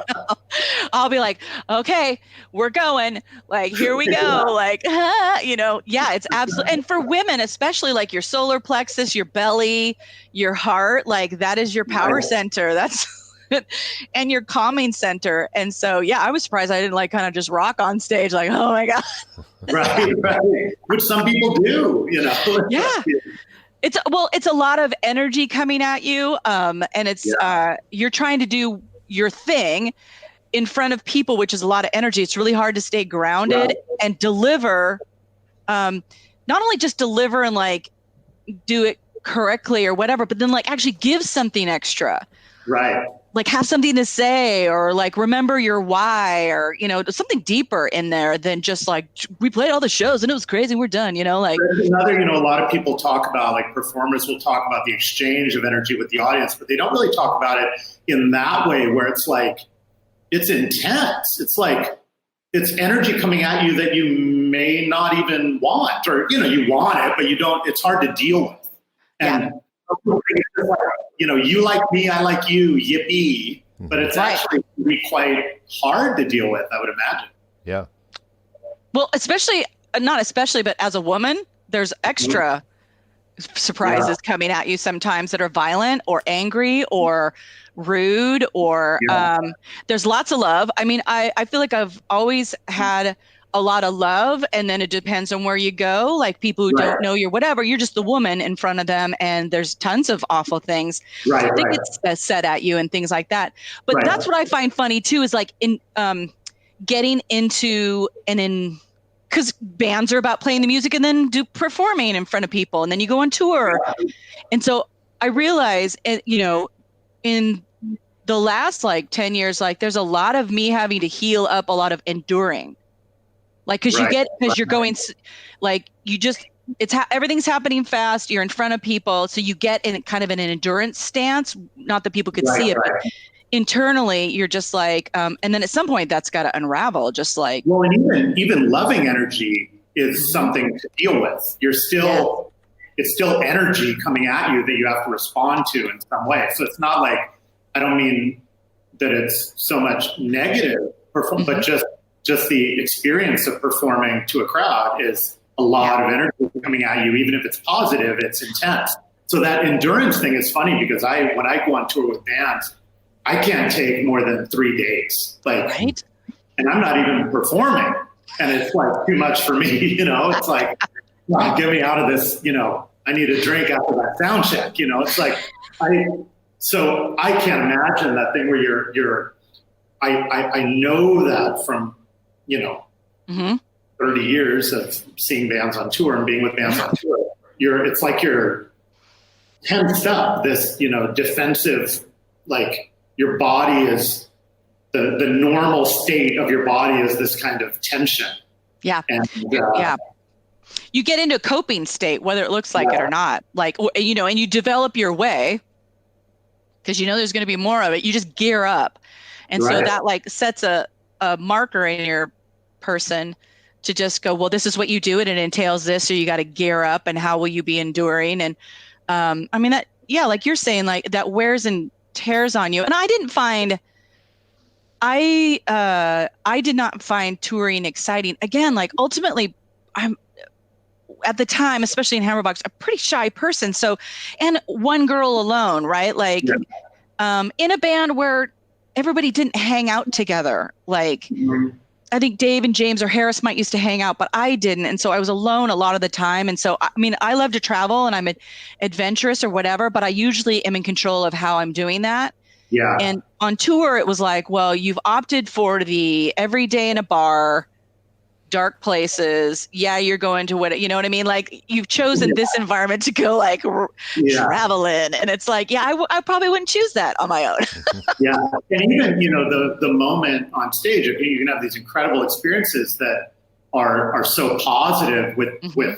I'll be like, okay, we're going. Like, here we go. Like, yeah, it's absolutely. And for women, especially like your solar plexus, your belly, your heart, like that is your power center. That's and your calming center. And so, yeah, I was surprised I didn't like kind of just rock on stage, like, oh my God. Right. Which some people do, Yeah. It's a lot of energy coming at you, and it's you're trying to do your thing in front of people, which is a lot of energy. It's really hard to stay grounded and deliver, not only just deliver and like do it correctly or whatever, but then like actually give something extra. Right. Like have something to say, or like remember your why, or something deeper in there than just like we played all the shows and it was crazy, we're done. Like another, a lot of people talk about, like performers will talk about the exchange of energy with the audience, but they don't really talk about it in that way where it's like it's intense. It's like it's energy coming at you that you may not even want, or you want it, but you don't. It's hard to deal with. And you like me, I like you, yippee. But it's actually really quite hard to deal with, I would imagine. Yeah. Well, not especially, but as a woman, there's extra surprises coming at you sometimes that are violent or angry or rude, or there's lots of love. I mean, I feel like I've always had a lot of love, and then it depends on where you go. Like people who don't know you, whatever, you're just the woman in front of them, and there's tons of awful things that get said at you and things like that. But that's what I find funny too, is like in getting into because bands are about playing the music and then performing in front of people, and then you go on tour. And so I realize, in the last like 10 years, like there's a lot of me having to heal up a lot of enduring. Like, because you're going, like, everything's happening fast. You're in front of people. So you get in kind of an endurance stance, not that people could see it, but internally you're just like, and then at some point that's got to unravel, just like. Well, and even loving energy is something to deal with. It's still energy coming at you that you have to respond to in some way. So it's not like, I don't mean that it's so much negative, but just the experience of performing to a crowd is a lot of energy coming at you. Even if it's positive, it's intense. So that endurance thing is funny, because when I go on tour with bands, I can't take more than 3 days. And I'm not even performing. And it's like too much for me, it's like, get me out of this, I need a drink after that sound check, it's like, so I can't imagine that thing where I know that from, 30 years of seeing bands on tour and being with bands on tour, it's like you're tensed up, this, defensive, like your body is the normal state of your body is this kind of tension. Yeah. And, you get into a coping state, whether it looks like it or not, like, and you develop your way, because there's going to be more of it. You just gear up. And so that like sets a marker in your person to just go, well, this is what you do, and it entails this, so you got to gear up, and how will you be enduring? And I mean that, like you're saying, like that wears and tears on you. And I did not find touring exciting. Again, like ultimately, I'm at the time, especially in Hammerbox, a pretty shy person. So, and one girl alone, right? Like in a band where everybody didn't hang out together. Like I think Dave and James or Harris might used to hang out, but I didn't. And so I was alone a lot of the time. And so, I mean, I love to travel and I'm adventurous or whatever, but I usually am in control of how I'm doing that. Yeah. And on tour, it was like, well, you've opted for the every day in a bar, dark places. Yeah, you're going to what, you know what I mean? Like you've chosen this environment to go like travel in. And it's like, I probably wouldn't choose that on my own. Yeah. And even, the moment on stage, you can have these incredible experiences that are so positive with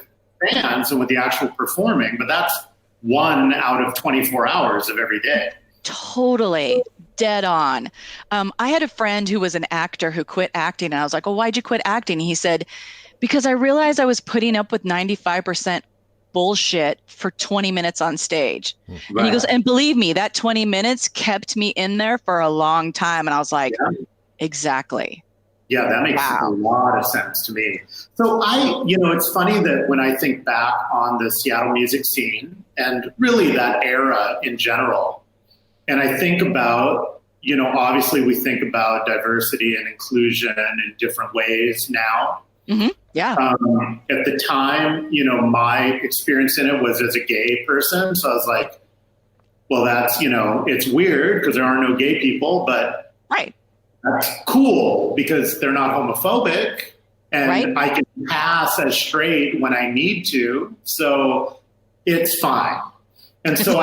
fans and with the actual performing, but that's 1 out of 24 hours of every day. Totally. Dead on. I had a friend who was an actor who quit acting, and I was like, well, why'd you quit acting? He said, because I realized I was putting up with 95% bullshit for 20 minutes on stage. Right. And he goes, and believe me, that 20 minutes kept me in there for a long time. And I was like, exactly. Yeah, that makes a lot of sense to me. So it's funny that when I think back on the Seattle music scene and really that era in general, and I think about, obviously we think about diversity and inclusion in different ways now. Mm-hmm. Yeah. At the time, my experience in it was as a gay person. So I was like, well, that's, it's weird because there are no gay people, but right. That's cool because they're not homophobic and right. I can pass as straight when I need to. So it's fine. And so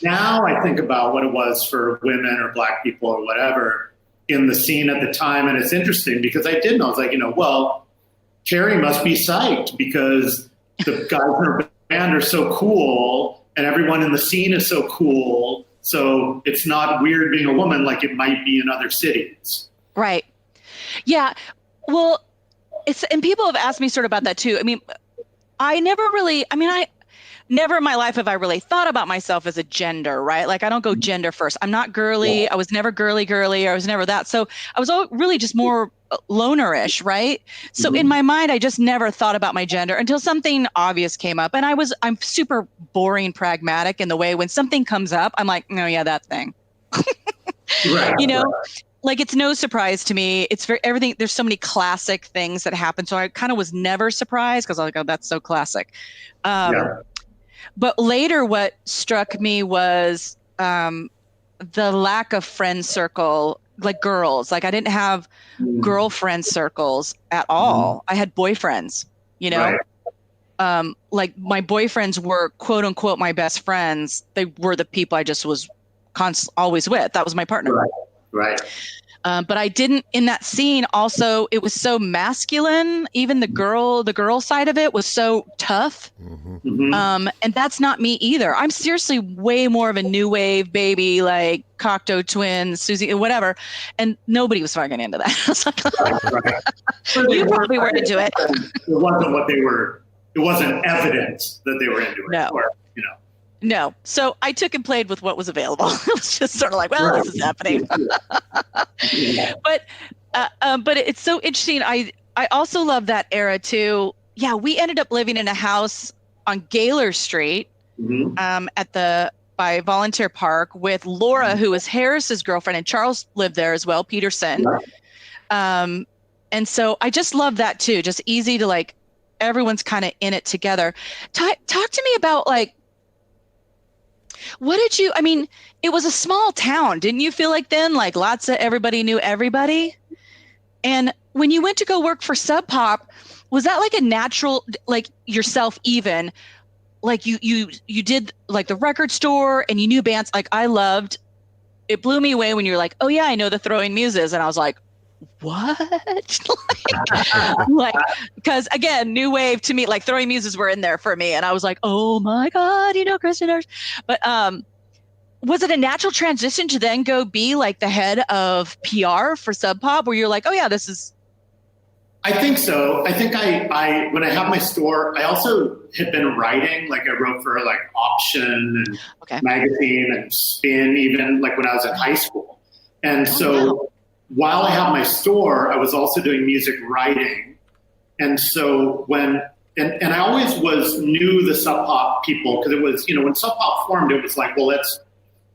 now I think about what it was for women or Black people or whatever in the scene at the time. And it's interesting because I did know, I was like, well, Carrie must be psyched because the guys in her band are so cool and everyone in the scene is so cool. So it's not weird being a woman like it might be in other cities. Right. Yeah. Well, and people have asked me sort of about that too. I mean, I never in my life have I really thought about myself as a gender, right? Like I don't go gender first. I'm not girly. I was never girly. I was never that. So I was really just more lonerish, right? So in my mind, I just never thought about my gender until something obvious came up. And I'm super boring, pragmatic in the way when something comes up, I'm like, no, yeah, that thing. Right. Like it's no surprise to me. It's everything. There's so many classic things that happen. So I kind of was never surprised because I was like, oh, that's so classic. But later what struck me was the lack of friend circle, like girls. Like I didn't have girlfriend circles at all. I had boyfriends, Right. Like my boyfriends were quote unquote my best friends. They were the people I just was always with. That was my partner. Right. But I didn't in that scene. Also, it was so masculine. Even the girl side of it was so tough. And that's not me either. I'm seriously way more of a new wave baby, like Cocteau Twins, Susie, whatever. And nobody was fucking into that. Right. You probably were into it. It wasn't what they were. It wasn't evident that they were into it. No. No. So I took and played with what was available. It was just sort of like, well, this is happening. But it's so interesting. I also love that era too. Yeah, we ended up living in a house on Gaylor Street by Volunteer Park with Laura, who was Harris's girlfriend, and Charles lived there as well, Peterson. And so I just love that too. Just easy to like, everyone's kind of in it together. Talk to me about like, it was a small town. Didn't you feel like then, like everybody knew everybody? And when you went to go work for Sub Pop, was that like a natural, like yourself even, like you did like the record store and you knew bands like it blew me away when you were like, oh yeah, I know the Throwing Muses. And I was like, what? like, because again, new wave to me, like Throwing Muses were in there for me. And I was like, oh my God, Christian. But was it a natural transition to then go be like the head of PR for Sub Pop where you're like, oh yeah, this is. I think so. I think I when I have my store, I also had been writing, like I wrote for like Option and Magazine and Spin, even like when I was in high school. And while I have my store, I was also doing music writing. And so when I always knew the Sub Pop people because it was, when Sub Pop formed, it was like, well,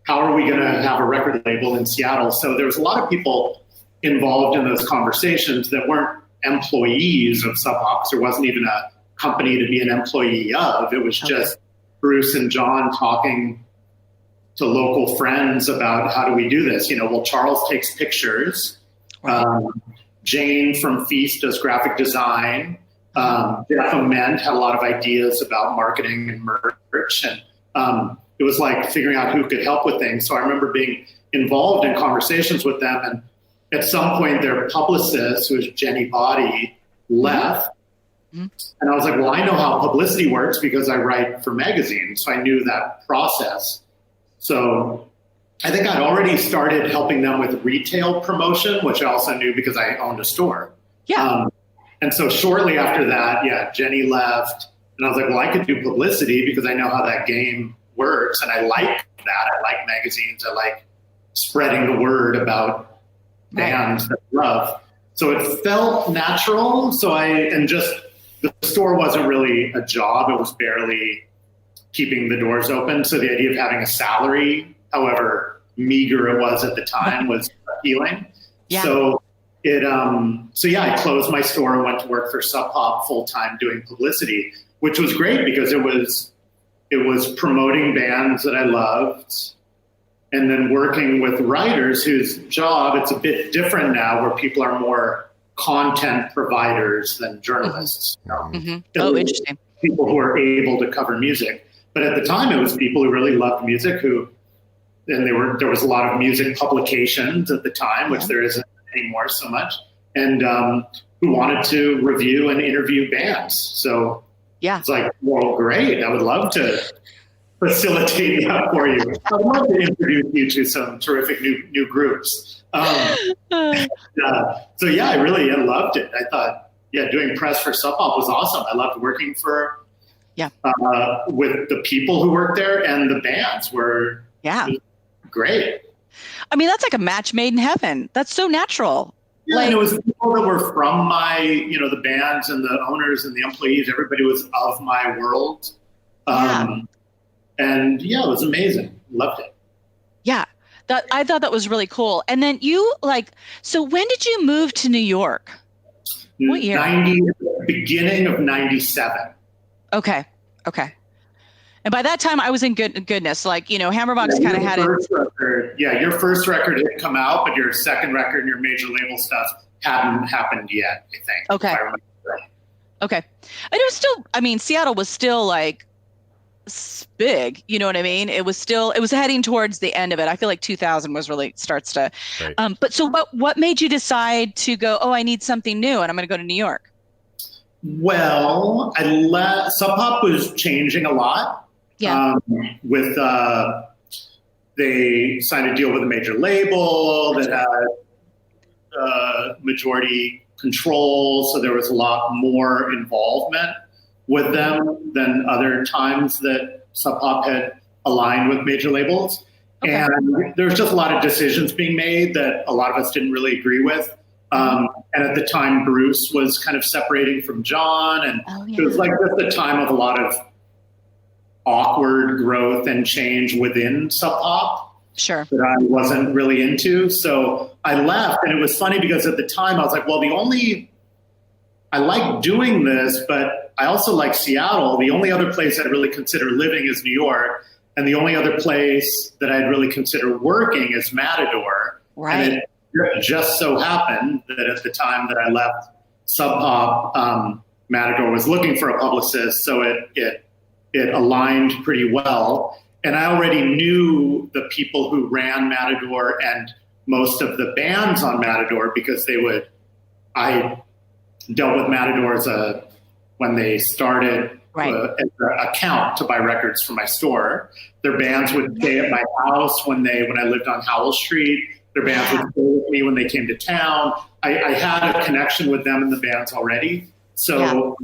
how are we going to have a record label in Seattle? So there was a lot of people involved in those conversations that weren't employees of Sub Pop. There wasn't even a company to be an employee of. It was just Bruce and John talking to local friends about how do we do this? Charles takes pictures. Jane from Feast does graphic design. Jeff Ament had a lot of ideas about marketing and merch. And it was like figuring out who could help with things. So I remember being involved in conversations with them. And at some point, their publicist, who was Jenny Body, left. And I was like, well, I know how publicity works because I write for magazines. So I knew that process. So I think I'd already started helping them with retail promotion, which I also knew because I owned a store. Yeah. And so shortly after that, Jenny left. And I was like, well, I could do publicity because I know how that game works. And I like that. I like magazines. I like spreading the word about bands that I love. So it felt natural. The store wasn't really a job. It was barely keeping the doors open. So the idea of having a salary, however meager it was at the time, was appealing. Yeah. I closed my store and went to work for Sub Pop full time doing publicity, which was great because it was promoting bands that I loved, and then working with writers whose job, it's a bit different now, where people are more content providers than journalists. Mm-hmm. Oh, interesting. People who are able to cover music. But at the time, it was people who really loved music there was a lot of music publications at the time, which there isn't anymore so much, and who wanted to review and interview bands. So it's like, well, great. I would love to facilitate that for you. I'd love to introduce you to some terrific new groups. I loved it. I thought, doing press for Sub Pop was awesome. I loved working with the people who worked there, and the bands were great. I mean, that's like a match made in heaven. That's so natural. Yeah, and it was people that were from my, the bands and the owners and the employees. Everybody was of my world. And it was amazing. Loved it. Yeah. I thought that was really cool. And then so when did you move to New York? What year? Beginning of 97. Okay. And by that time I was in goodness. Hammerbox kind of had it. Your first record had come out, but your second record and your major label stuff hadn't happened yet, I think. Okay. If I remember right. Okay. And it was still, Seattle was still big, you know what I mean? It was heading towards the end of it. I feel like 2000 was really starts to, right. But so what made you decide to go, I need something new and I'm going to go to New York? Well, Sub Pop was changing a lot. Yeah. They signed a deal with a major label that had majority control, so there was a lot more involvement with them than other times that Sub Pop had aligned with major labels. Okay. And there's just a lot of decisions being made that a lot of us didn't really agree with. And at the time, Bruce was kind of separating from John, and it was like just the time of a lot of awkward growth and change within Sub Pop. Sure. That I wasn't really into. So I left, and it was funny because at the time I was like, well, I like doing this, but I also like Seattle. The only other place I'd really consider living is New York. And the only other place that I'd really consider working is Matador. Right. And it just so happened that at the time that I left Sub Pop, Matador was looking for a publicist. So it aligned pretty well. And I already knew the people who ran Matador and most of the bands on Matador because I dealt with Matador when they started an account to buy records for my store. Their bands would stay at my house when I lived on Howell Street. Their bands would stay with me when they came to town. I had a connection with them and the bands already. So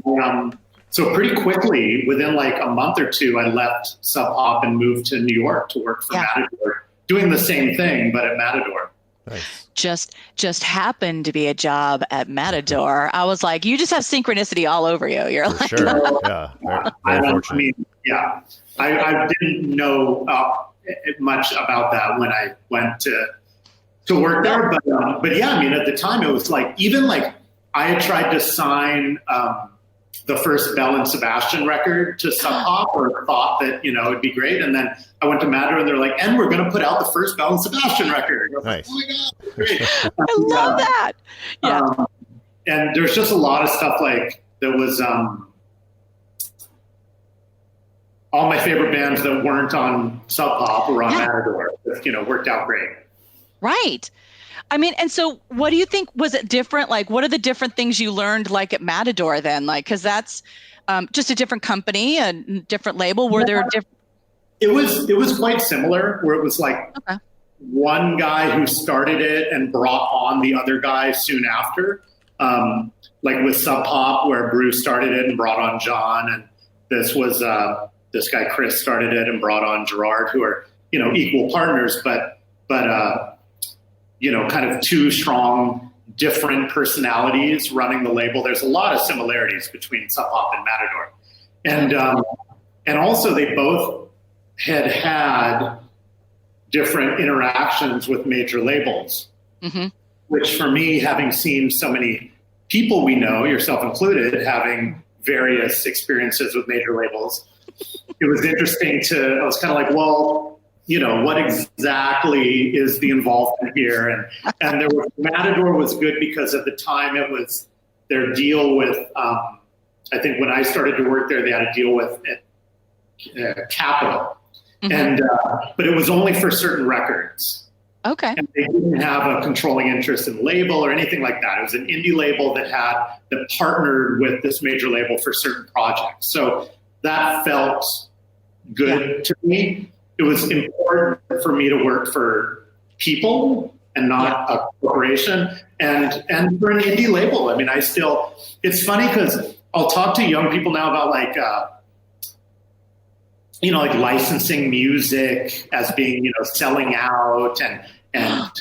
So pretty quickly, within a month or two, I left Sub Pop and moved to New York to work for Matador, doing the same thing, but at Matador. Nice. Just happened to be a job at Matador. I was like, you just have synchronicity all over you. You're for sure. Yeah. Very fortunate. I didn't know much about that when I went to work there, but at the time it was I had tried to sign the first Bell and Sebastian record to Sub Pop, or thought that, it'd be great. And then I went to Matador and they're like, and we're going to put out the first Bell and Sebastian record. Nice. Oh my God, great. I love that. Yeah. And there's just a lot of stuff that was all my favorite bands that weren't on Sub Pop were on Matador. It, worked out great. Right. And so what do you think, was it different? What are the different things you learned at Matador then? Cause that's just a different company, a different label. Were there different? It was quite similar, where it was one guy who started it and brought on the other guy soon after. With Sub Pop, where Bruce started it and brought on John, and this was this guy Chris started it and brought on Gerard, who are equal partners, but kind of two strong, different personalities running the label. There's a lot of similarities between Sub Pop and Matador, and also they both had different interactions with major labels, which for me, having seen so many people we know, yourself included, having various experiences with major labels, it was interesting I was kind of like, well, what exactly is the involvement here? And Matador was good because at the time it was their deal with, I think when I started to work there, they had a deal with Capitol. But it was only for certain records. Okay. And they didn't have a controlling interest in the label or anything like that. It was an indie label that partnered with this major label for certain projects. So that felt good to me. It was important for me to work for people and not a corporation. And for an indie label, I mean, it's funny because I'll talk to young people now about like licensing music as being, selling out and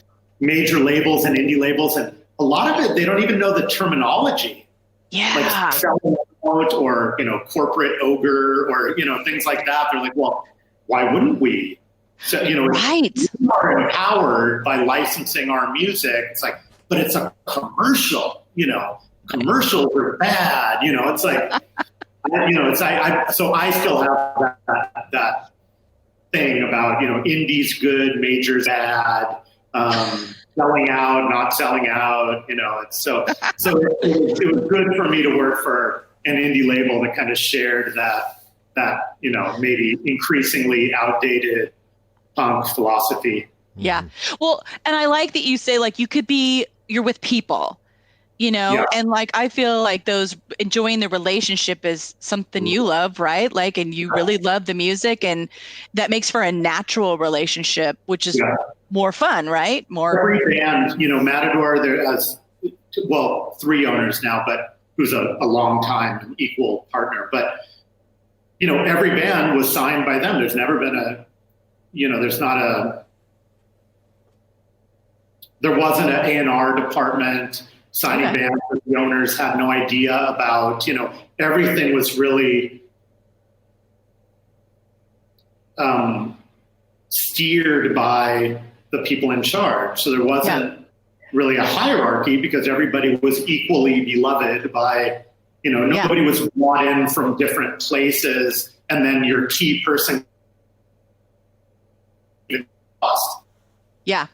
major labels and indie labels. And a lot of it, they don't even know the terminology. Yeah. Like selling out or, corporate ogre or, things like that. They're like, well, why wouldn't we? So, right. We are empowered by licensing our music. It's like, but it's a commercial, commercials are bad. It's like, so I still have that thing about, indies good, majors bad, selling out, not selling out, so it was good for me to work for an indie label that kind of shared that maybe increasingly outdated punk philosophy. Yeah. Well, and I like that you say like you're with people. And like, I feel like enjoying the relationship is something you love, right? Like, and you really love the music, and that makes for a natural relationship, which is more fun, right? Every band, Matador, there has, well, 3 owners now, but who's a long time equal partner. But, every band was signed by them. There's never been there wasn't an A&R department signing bands that the owners had no idea about. Everything was really steered by the people in charge. So there wasn't really a hierarchy because everybody was equally beloved by, nobody was brought in from different places and then your key person lost. Yeah.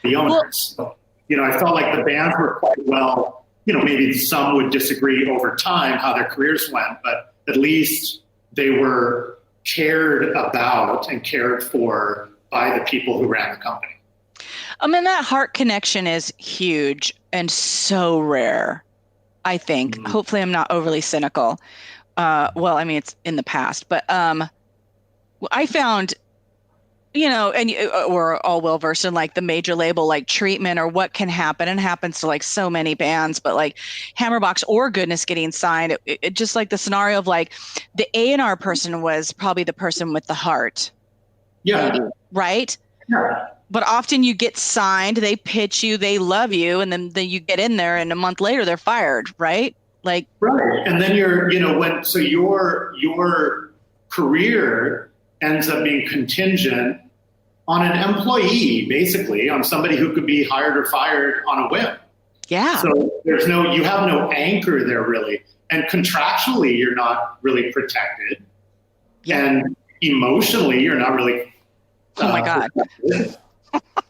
The owners. Well, I felt like the bands were quite well, maybe some would disagree over time how their careers went, but at least they were cared about and cared for by the people who ran the company. I mean, that heart connection is huge and so rare, I think. Mm-hmm. Hopefully I'm not overly cynical. Well, I mean, it's in the past, but I found, and we're all well versed in like the major label, like treatment or what can happen, and happens to like so many bands, but like Hammerbox or Goodness getting signed, it just like the scenario of like the A&R person was probably the person with the heart. Yeah. Maybe, right? Yeah. But often you get signed, they pitch you, they love you, and then you get in there and a month later they're fired, right? Like, right. And then your career ends up being contingent on an employee, basically, on somebody who could be hired or fired on a whim. Yeah. So you have no anchor there really. And contractually, you're not really protected. Yeah. And emotionally, you're not really. Oh my God.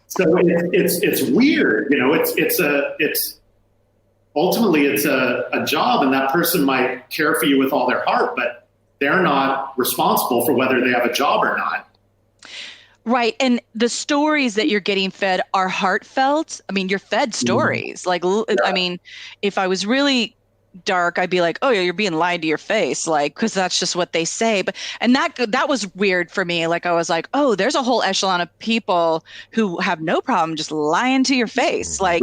So it's weird, it's ultimately it's a job, and that person might care for you with all their heart, but they're not responsible for whether they have a job or not. Right. And the stories that you're getting fed are heartfelt. I mean, you're fed stories. Like, I mean, if I was really dark, I'd be like, oh, you're being lied to your face. Like, cause that's just what they say. And that was weird for me. Like, I was like, oh, there's a whole echelon of people who have no problem just lying to your face. Like,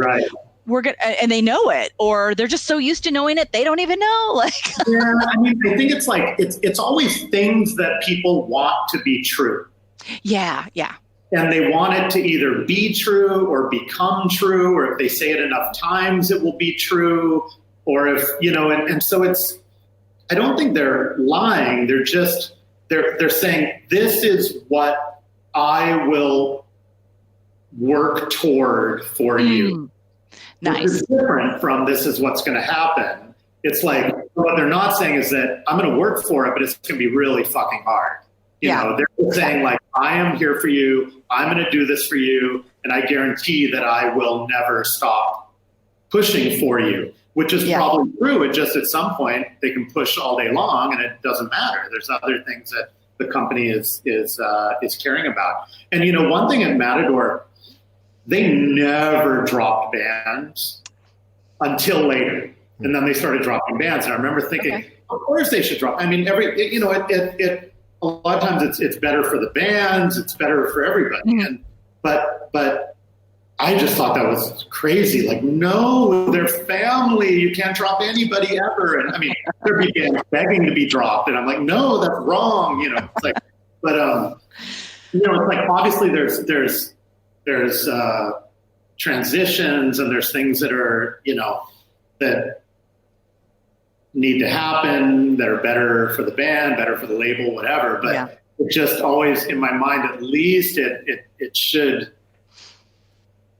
we're gonna, and they know it, or they're just so used to knowing it they don't even know. Like, Yeah, I mean, I think it's like it's always things that people want to be true. yeah, yeah, And they want it to either be true or become true, or if they say it enough times, it will be true. Or if, and so I don't think they're lying. They're just, they're saying, this is what I will work toward for you. Nice. Which is different from this is what's going to happen. It's like, what they're not saying is that I'm going to work for it, but it's going to be really fucking hard. You know, they're saying like, I am here for you. I'm going to do this for you. And I guarantee that I will never stop pushing for you, which is probably true. It just at some point they can push all day long and it doesn't matter. There's other things that the company is caring about. And, one thing at Matador, they never dropped bands until later. And then they started dropping bands. And I remember thinking, of course they should drop. I mean, a lot of times it's better for the bands, it's better for everybody. And but I just thought that was crazy. Like, no, they're family. You can't drop anybody ever. And I mean, there be bands begging to be dropped, and I'm like, no, that's wrong. It's like, but it's like obviously there's transitions and there's things that are that need to happen that are better for the band, better for the label, whatever. But it just always in my mind, at least it should,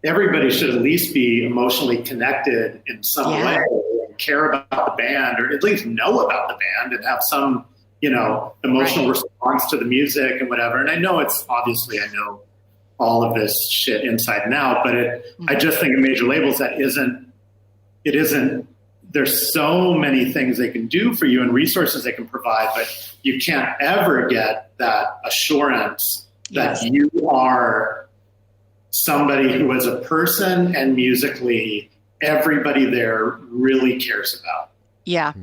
everybody should at least be emotionally connected in some way and care about the band, or at least know about the band and have some, emotional response to the music and whatever. And I know I know all of this shit inside and out, but I just think in major labels that it isn't, there's so many things they can do for you and resources they can provide, but you can't ever get that assurance that you are somebody who as a person and musically everybody there really cares about. Yeah.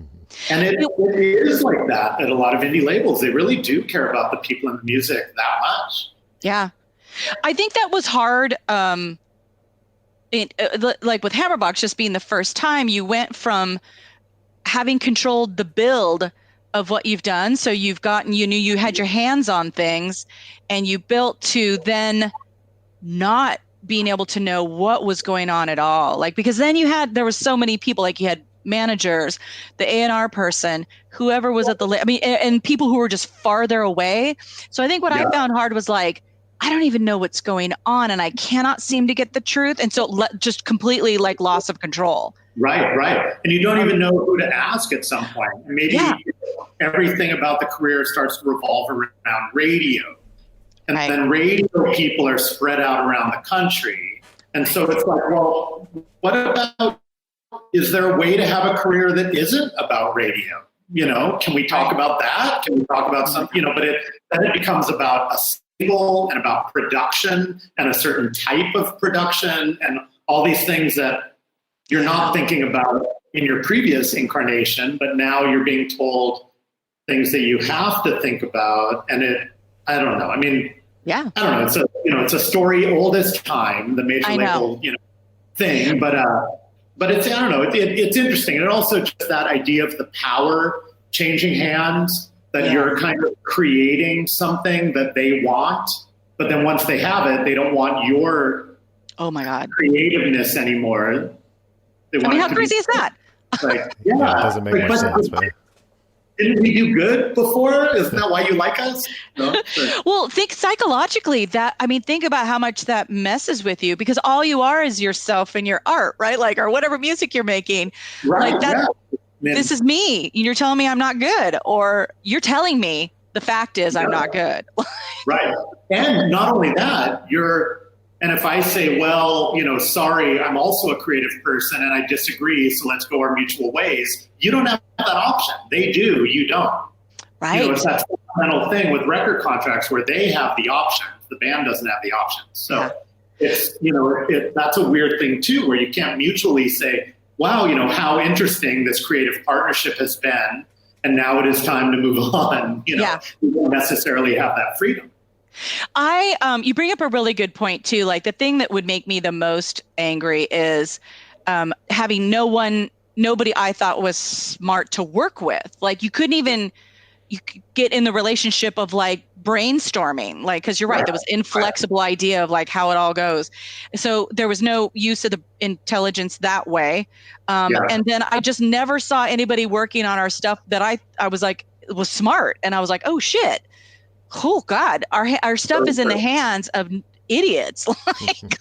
And it is like that at a lot of indie labels. They really do care about the people in the music that much. Yeah. I think that was hard. Like with Hammerbox just being the first time, you went from having controlled the build of what you've done. So you knew you had your hands on things, and you built to then not being able to know what was going on at all. Like, because then there was so many people, like you had managers, the A&R person, whoever was at and people who were just farther away. So I think what I found hard was like, I don't even know what's going on and I cannot seem to get the truth. And so just completely like loss of control. Right. And you don't even know who to ask at some point. Maybe everything about the career starts to revolve around radio. And then radio people are spread out around the country. And so it's like, well, what about, is there a way to have a career that isn't about radio? Can we talk about that? Can we talk about something, but then it becomes about a single and about production and a certain type of production and all these things that you're not thinking about in your previous incarnation, but now you're being told things that you have to think about. And I don't know. I mean, I don't know. It's a story old as time, the major label, thing, but it's, I don't know. It's interesting. And also just that idea of the power changing hands, that you're kind of creating something that they want, but then once they have it, they don't want your creativeness anymore. How crazy is that? Like, it doesn't make much sense, man. Didn't we do good before? Isn't that why you like us? No? Well, think psychologically think about how much that messes with you, because all you are is yourself and your art, right? Like, or whatever music you're making. Right. Like that, this is me. You're telling me I'm not good, or you're telling me the fact is I'm not good. Right. And not only that, and if I say, well, sorry, I'm also a creative person and I disagree, so let's go our mutual ways. You don't have that option. They do, you don't. Right. It's that fundamental thing with record contracts where they have the option. The band doesn't have the option. So it's, that's a weird thing too, where you can't mutually say, wow, you how interesting this creative partnership has been, and now it is time to move on. You don't necessarily have that freedom. You bring up a really good point too. Like, the thing that would make me the most angry is having nobody I thought was smart to work with. Like you couldn't even you could get in the relationship of like brainstorming, like, because you're right, there was inflexible idea of like how it all goes. So there was no use of the intelligence that way. And then I just never saw anybody working on our stuff that I was like, it was smart. And I was like, oh shit, oh God, our stuff is in the hands of idiots. Like,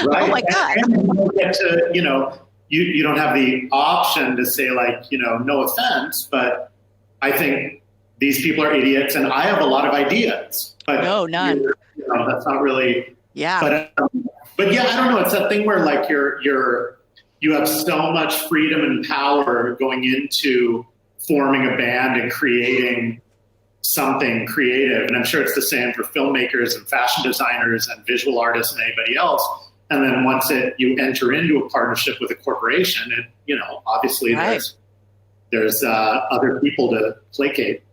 oh my God. And you don't get to, you don't have the option to say like, no offense, but I think these people are idiots and I have a lot of ideas. But no, none. That's not really. Yeah. But yeah, I don't know. It's that thing where like you have so much freedom and power going into forming a band and creating something creative. And I'm sure it's the same for filmmakers and fashion designers and visual artists and anybody else. And then once you enter into a partnership with a corporation, obviously there's other people to placate.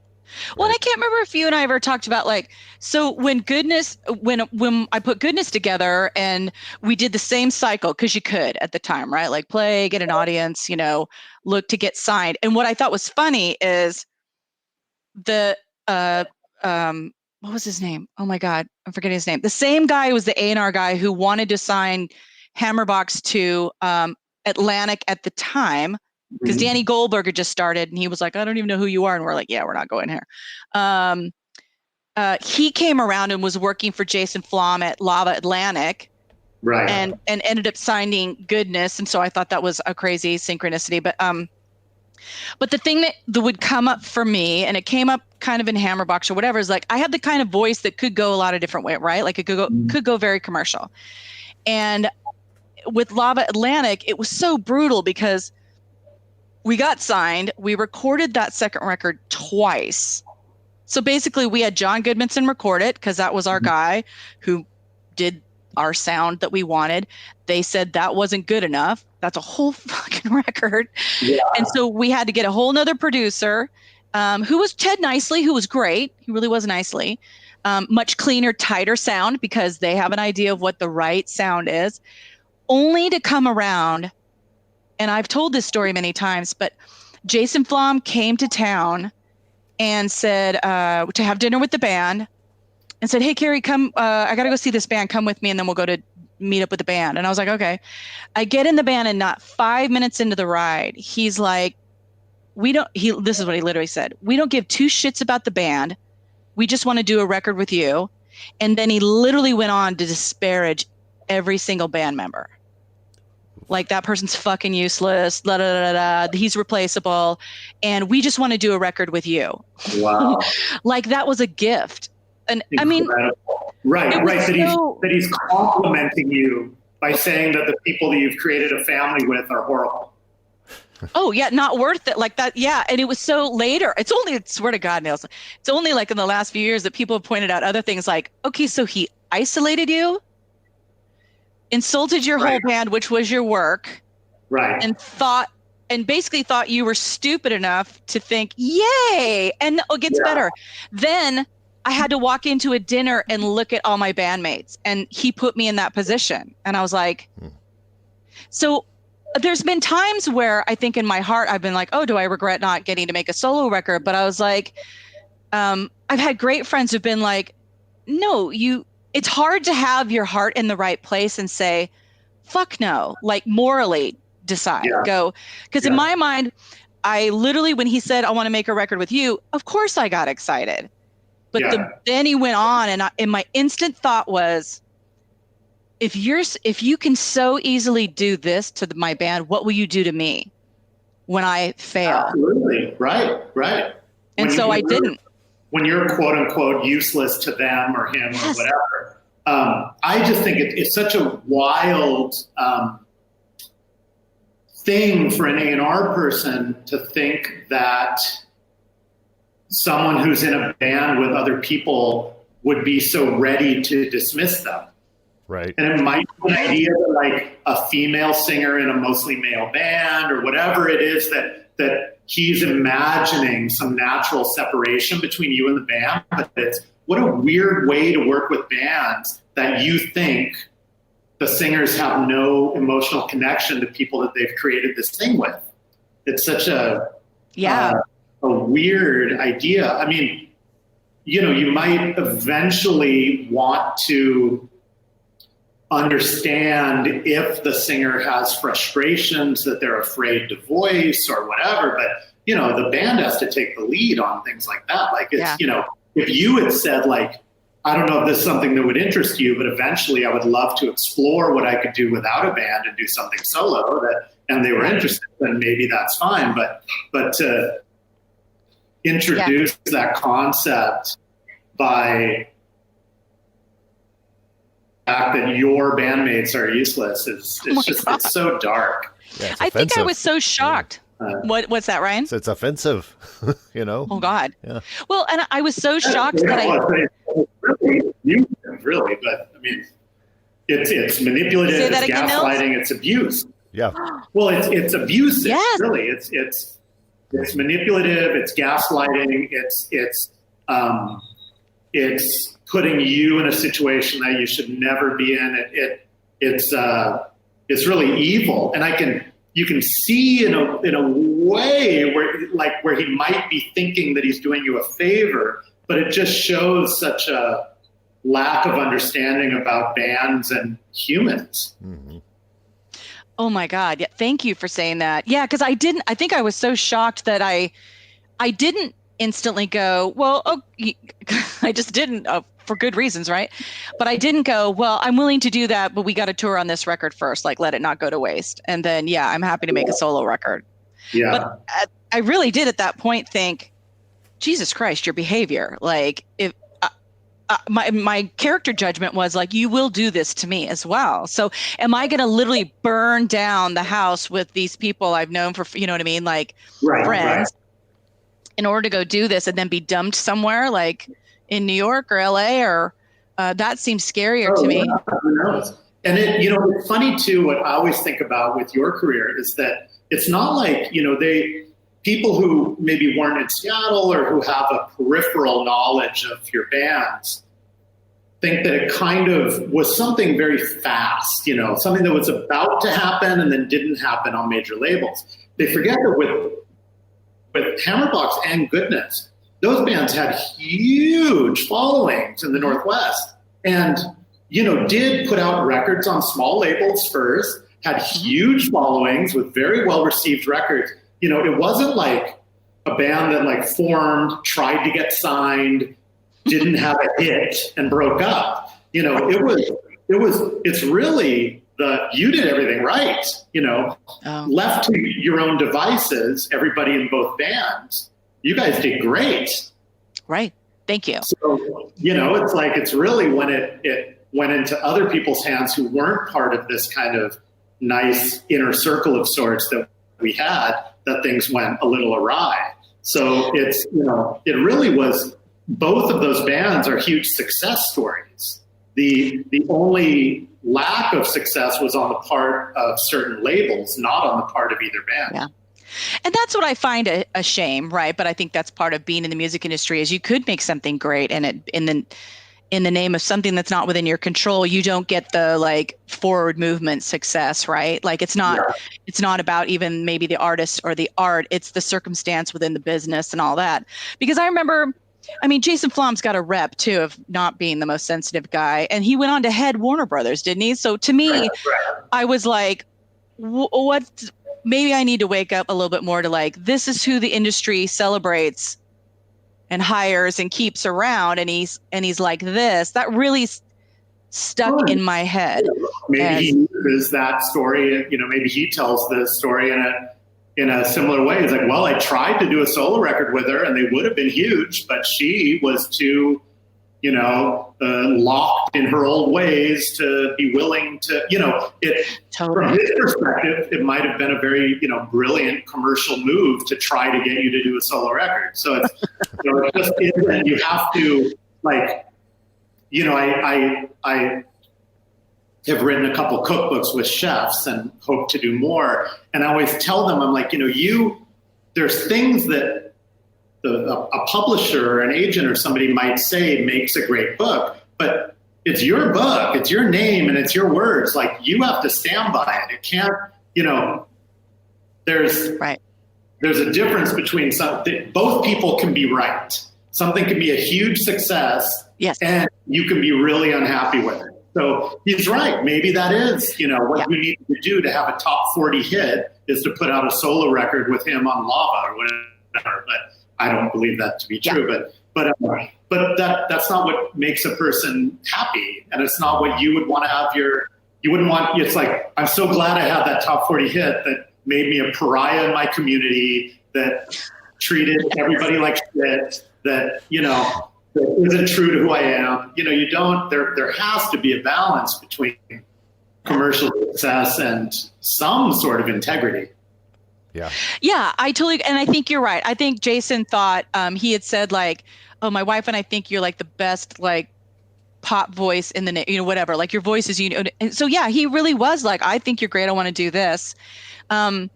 Well, I can't remember if you and I ever talked about like, so when I put Goodness together and we did the same cycle, because you could at the time, right? Like play, get an audience, look to get signed. And what I thought was funny is the what was his name? Oh my God, I'm forgetting his name. The same guy was the A&R guy who wanted to sign Hammerbox to Atlantic at the time, because Danny Goldberg had just started and he was like, I don't even know who you are. And we're like, yeah, we're not going here. He came around and was working for Jason Flom at Lava Atlantic. Right. And ended up signing Goodness. And so I thought that was a crazy synchronicity. But the thing that would come up for me, and it came up kind of in Hammerbox or whatever, is like I had the kind of voice that could go a lot of different ways, right? Like it could go very commercial. And with Lava Atlantic, it was so brutal because we got signed. We recorded that second record twice. So basically we had John Goodmanson record it because that was our guy who did our sound that we wanted. They said that wasn't good enough. That's a whole fucking record. Yeah. And so we had to get a whole nother producer who was Ted Nicely, who was great. He really was Nicely. Much cleaner, tighter sound because they have an idea of what the right sound is, only to come around. And I've told this story many times, but Jason Flom came to town and said to have dinner with the band and said, hey, Carrie, come, I got to go see this band. Come with me. And then we'll go to meet up with the band. And I was like, okay. I get in the band and not 5 minutes into the ride, he's like, this is what he literally said. We don't give two shits about the band. We just want to do a record with you. And then he literally went on to disparage every single band member. Like that person's fucking useless, da, da, da, da, he's replaceable. And we just want to do a record with you. Wow. Like that was a gift. And incredible. I mean, right. That he's complimenting you by saying that the people that you've created a family with are horrible. Oh yeah, not worth it. Like that. Yeah. And it was so later. It's only, I swear to God, Nils, it's only like in the last few years that people have pointed out other things like, okay, so he isolated you, insulted your whole band, which was your work. Right. And basically thought you were stupid enough to think, yay. And it gets better. Then I had to walk into a dinner and look at all my bandmates, and he put me in that position. And I was like, so there's been times where I think in my heart, I've been like, oh, do I regret not getting to make a solo record? But I was like, I've had great friends who've been like, no, it's hard to have your heart in the right place and say, fuck no, like morally decide, go. Because in my mind, I literally, when he said, I want to make a record with you, of course I got excited. But then he went on, and my instant thought was, if you can so easily do this to my band, what will you do to me when I fail? Absolutely. Right. And so I didn't. When you're quote unquote useless to them or him or whatever, I just think it's such a wild thing for an A&R person to think that someone who's in a band with other people would be so ready to dismiss them. Right. And it might be an idea that like a female singer in a mostly male band or whatever it is that he's imagining some natural separation between you and the band. But it's what a weird way to work with bands that you think the singers have no emotional connection to people that they've created this thing with. It's such a weird idea. I mean, you might eventually want to understand if the singer has frustrations that they're afraid to voice or whatever, but the band has to take the lead on things like that. Like it's, if you had said like, I don't know if this is something that would interest you, but eventually I would love to explore what I could do without a band and do something solo and they were interested, then maybe that's fine. But to introduce that concept by the fact that your bandmates are useless it's so dark. Yeah, I think I was so shocked. What's that, Ryan? So it's offensive, Oh God. Yeah. Well, and I was so shocked that really, but I mean, it's manipulative, it's again, gaslighting, Nils? It's abuse. Yeah. Well, it's abusive. Yes. Really, it's manipulative, it's gaslighting, it's putting you in a situation that you should never be in. It's really evil, and you can see in a way where he might be thinking that he's doing you a favor, but it just shows such a lack of understanding about bands and humans. Mm-hmm. Oh my God. Yeah. Thank you for saying that. Yeah. Cause I think I was so shocked that I didn't instantly go, well, I just didn't for good reasons. Right. But I didn't go, well, I'm willing to do that, but we got to tour on this record first, like let it not go to waste. And then, I'm happy to make a solo record. Yeah. But I really did at that point think, Jesus Christ, your behavior. Like if my character judgment was like, you will do this to me as well. So am I going to literally burn down the house with these people I've known for, you know what I mean? Like friends in order to go do this and then be dumped somewhere like in New York or LA or that seems scarier to me. Yeah, who knows? And it's funny too, what I always think about with your career is that it's not like, people who maybe weren't in Seattle or who have a peripheral knowledge of your bands think that it kind of was something very fast, something that was about to happen and then didn't happen on major labels. They forget that with Hammerbox and Goodness, those bands had huge followings in the Northwest and, did put out records on small labels first, had huge followings with very well-received records. It wasn't like a band that like formed, tried to get signed, didn't have a hit and broke up. It's really you did everything right, left to your own devices, everybody in both bands, you guys did great. Right. Thank you. So, it's like, it's really when it went into other people's hands who weren't part of this kind of nice inner circle of sorts that we had, that things went a little awry. So it's, it really was, both of those bands are huge success stories. The only lack of success was on the part of certain labels, not on the part of either band. Yeah. And that's what I find a shame, right? But I think that's part of being in the music industry is you could make something great and in the name of something that's not within your control, you don't get the like forward movement success, right? Like it's not about even maybe the artist or the art, it's the circumstance within the business and all that. Because I remember, Jason Flom's got a rep too of not being the most sensitive guy. And he went on to head Warner Brothers, didn't he? So to me, I was like, what? Maybe I need to wake up a little bit more to like, this is who the industry celebrates and hires and keeps around. And he's like this. That really stuck in my head. Maybe he uses that story, maybe he tells the story in a similar way. It's like, well, I tried to do a solo record with her and they would have been huge, but she was too, locked in her old ways to be willing to, from his perspective, it might have been a very, brilliant commercial move to try to get you to do a solo record. So it's, it just isn't, you have to like, I have written a couple cookbooks with chefs and hope to do more. And I always tell them, I'm like, there's things that a publisher or an agent or somebody might say makes a great book, but it's your book, it's your name, and it's your words. Like, you have to stand by it. It can't, there's Right. there's a difference between something. Both people can be right. Something can be a huge success, Yes. and you can be really unhappy with it. So he's right. Maybe that is, what you need to do to have a top 40 hit is to put out a solo record with him on Lava or whatever. But I don't believe that to be true. But that's not what makes a person happy, and it's not what you would want to have you wouldn't want. It's like, I'm so glad I had that top 40 hit that made me a pariah in my community, that treated everybody like shit, that isn't true to who I am. You don't. There has to be a balance between commercial success and some sort of integrity. Yeah. Yeah, and I think you're right. I think Jason thought, he had said like, oh, my wife and I think you're like the best like pop voice in the, whatever, like your voice is, and so yeah, he really was like, I think you're great. I want to do this. And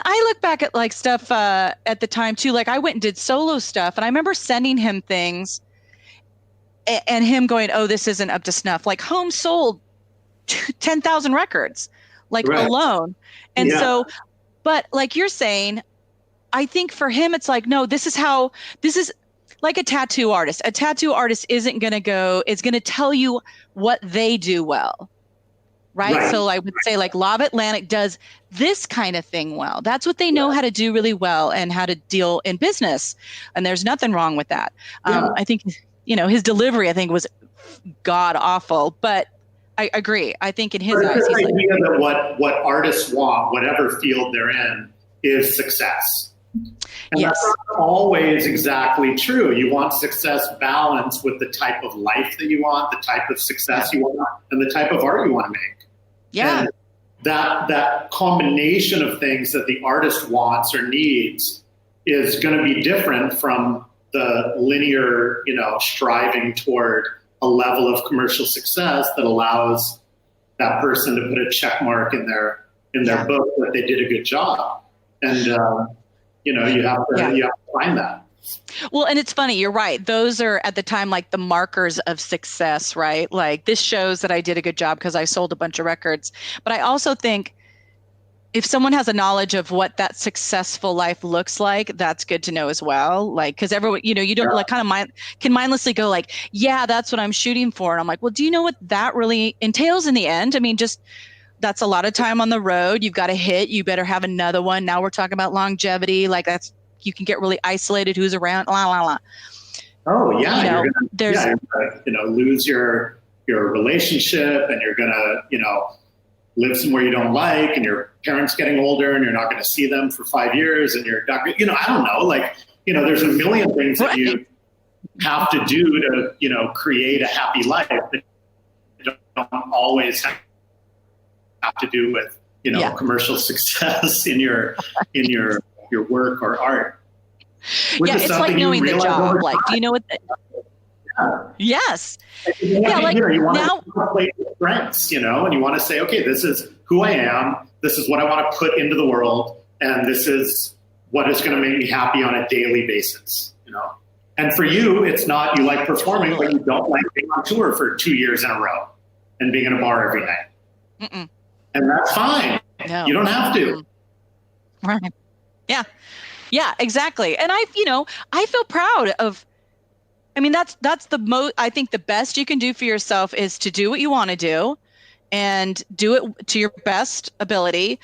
I look back at like stuff, at the time too, like I went and did solo stuff, and I remember sending him things and him going, oh, this isn't up to snuff. Like Home sold 10,000 records, like alone. And so, but like you're saying, I think for him, it's like, no, this is like a tattoo artist. A tattoo artist isn't going to it's going to tell you what they do well. Right. So I would say like Lava Atlantic does this kind of thing well. That's what they know how to do really well and how to deal in business. And there's nothing wrong with that. I think, his delivery, I think, was god awful, but I agree. I think in his eyes, he's idea that what artists want, whatever field they're in, is success. And that's not always exactly true. You want success balanced with the type of life that you want, the type of success you want, and the type of art you want to make. Yeah. And that combination of things that the artist wants or needs is going to be different from the linear, striving toward a level of commercial success that allows that person to put a check mark in their book that they did a good job. And you have to find that. Well, and it's funny, you're right. Those are at the time like the markers of success, right? Like this shows that I did a good job because I sold a bunch of records. But I also think if someone has a knowledge of what that successful life looks like, that's good to know as well. Like, because everyone, you don't like kind of can mindlessly go like, yeah, that's what I'm shooting for. And I'm like, well, do you know what that really entails in the end? I mean, just that's a lot of time on the road. You've got a hit. You better have another one. Now we're talking about longevity. Like you can get really isolated. Who's around? La la la. Oh yeah, you're gonna lose your relationship, and you're gonna live somewhere you don't like, and your parents getting older, and you're not going to see them for 5 years, and you're not, I don't know, like there's a million things that you have to do to create a happy life that don't always have to do with commercial success in your work or art. It's like knowing the job. Like, do you know what? Yes. Like you want to play with strengths, and you want to say, okay, this is who I am. This is what I want to put into the world, and this is what is going to make me happy on a daily basis. And for you, it's not you like performing, but you don't like being on tour for 2 years in a row and being in a bar every night. Mm-mm. And that's fine. No. You don't have to. Right. Yeah. Yeah, exactly. And I feel proud of, I mean, that's the most, I think the best you can do for yourself is to do what you want to do and do it to your best ability.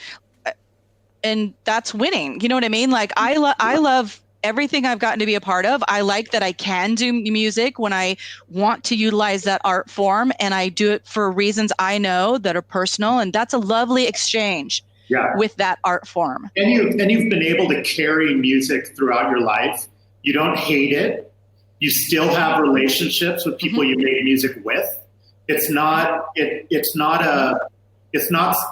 And that's winning. You know what I mean? Like I love everything I've gotten to be a part of. I like that I can do music when I want to utilize that art form, and I do it for reasons I know that are personal. And that's a lovely exchange with that art form. And you've been able to carry music throughout your life. You don't hate it. You still have relationships with people you made music with. It's not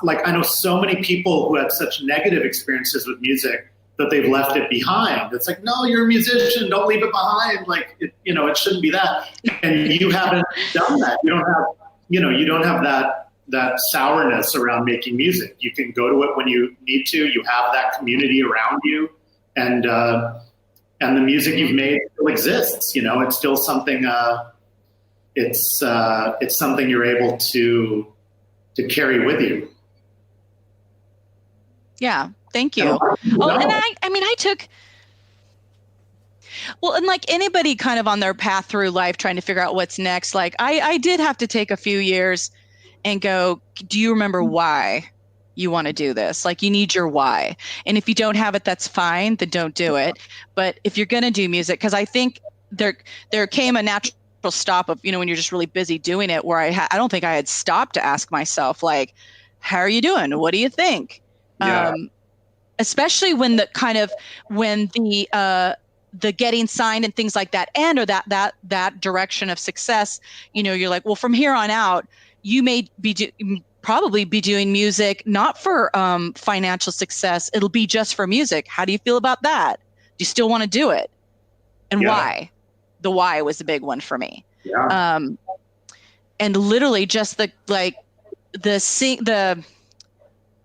like, I know so many people who had such negative experiences with music that they've left it behind. It's like, no, you're a musician, don't leave it behind. Like, it shouldn't be that. And you haven't done that. You don't have that sourness around making music. You can go to it when you need to. You have that community around you, and the music you've made still exists. It's still something it's something you're able to carry with you. Yeah. Thank you. Oh, and I mean, I took, well, and like anybody kind of on their path through life trying to figure out what's next, like I did have to take a few years and go, do you remember why you want to do this? Like you need your why. And if you don't have it, that's fine, then don't do it. But if you're going to do music, because I think there came a natural stop of, when you're just really busy doing it, where I don't think I had stopped to ask myself, like, how are you doing? What do you think? Yeah. Especially when the getting signed and things like that end, or that direction of success, you're like, well, from here on out, you may probably be doing music not for financial success. It'll be just for music. How do you feel about that? Do you still want to do it? And why? The why was the big one for me. Yeah. And literally just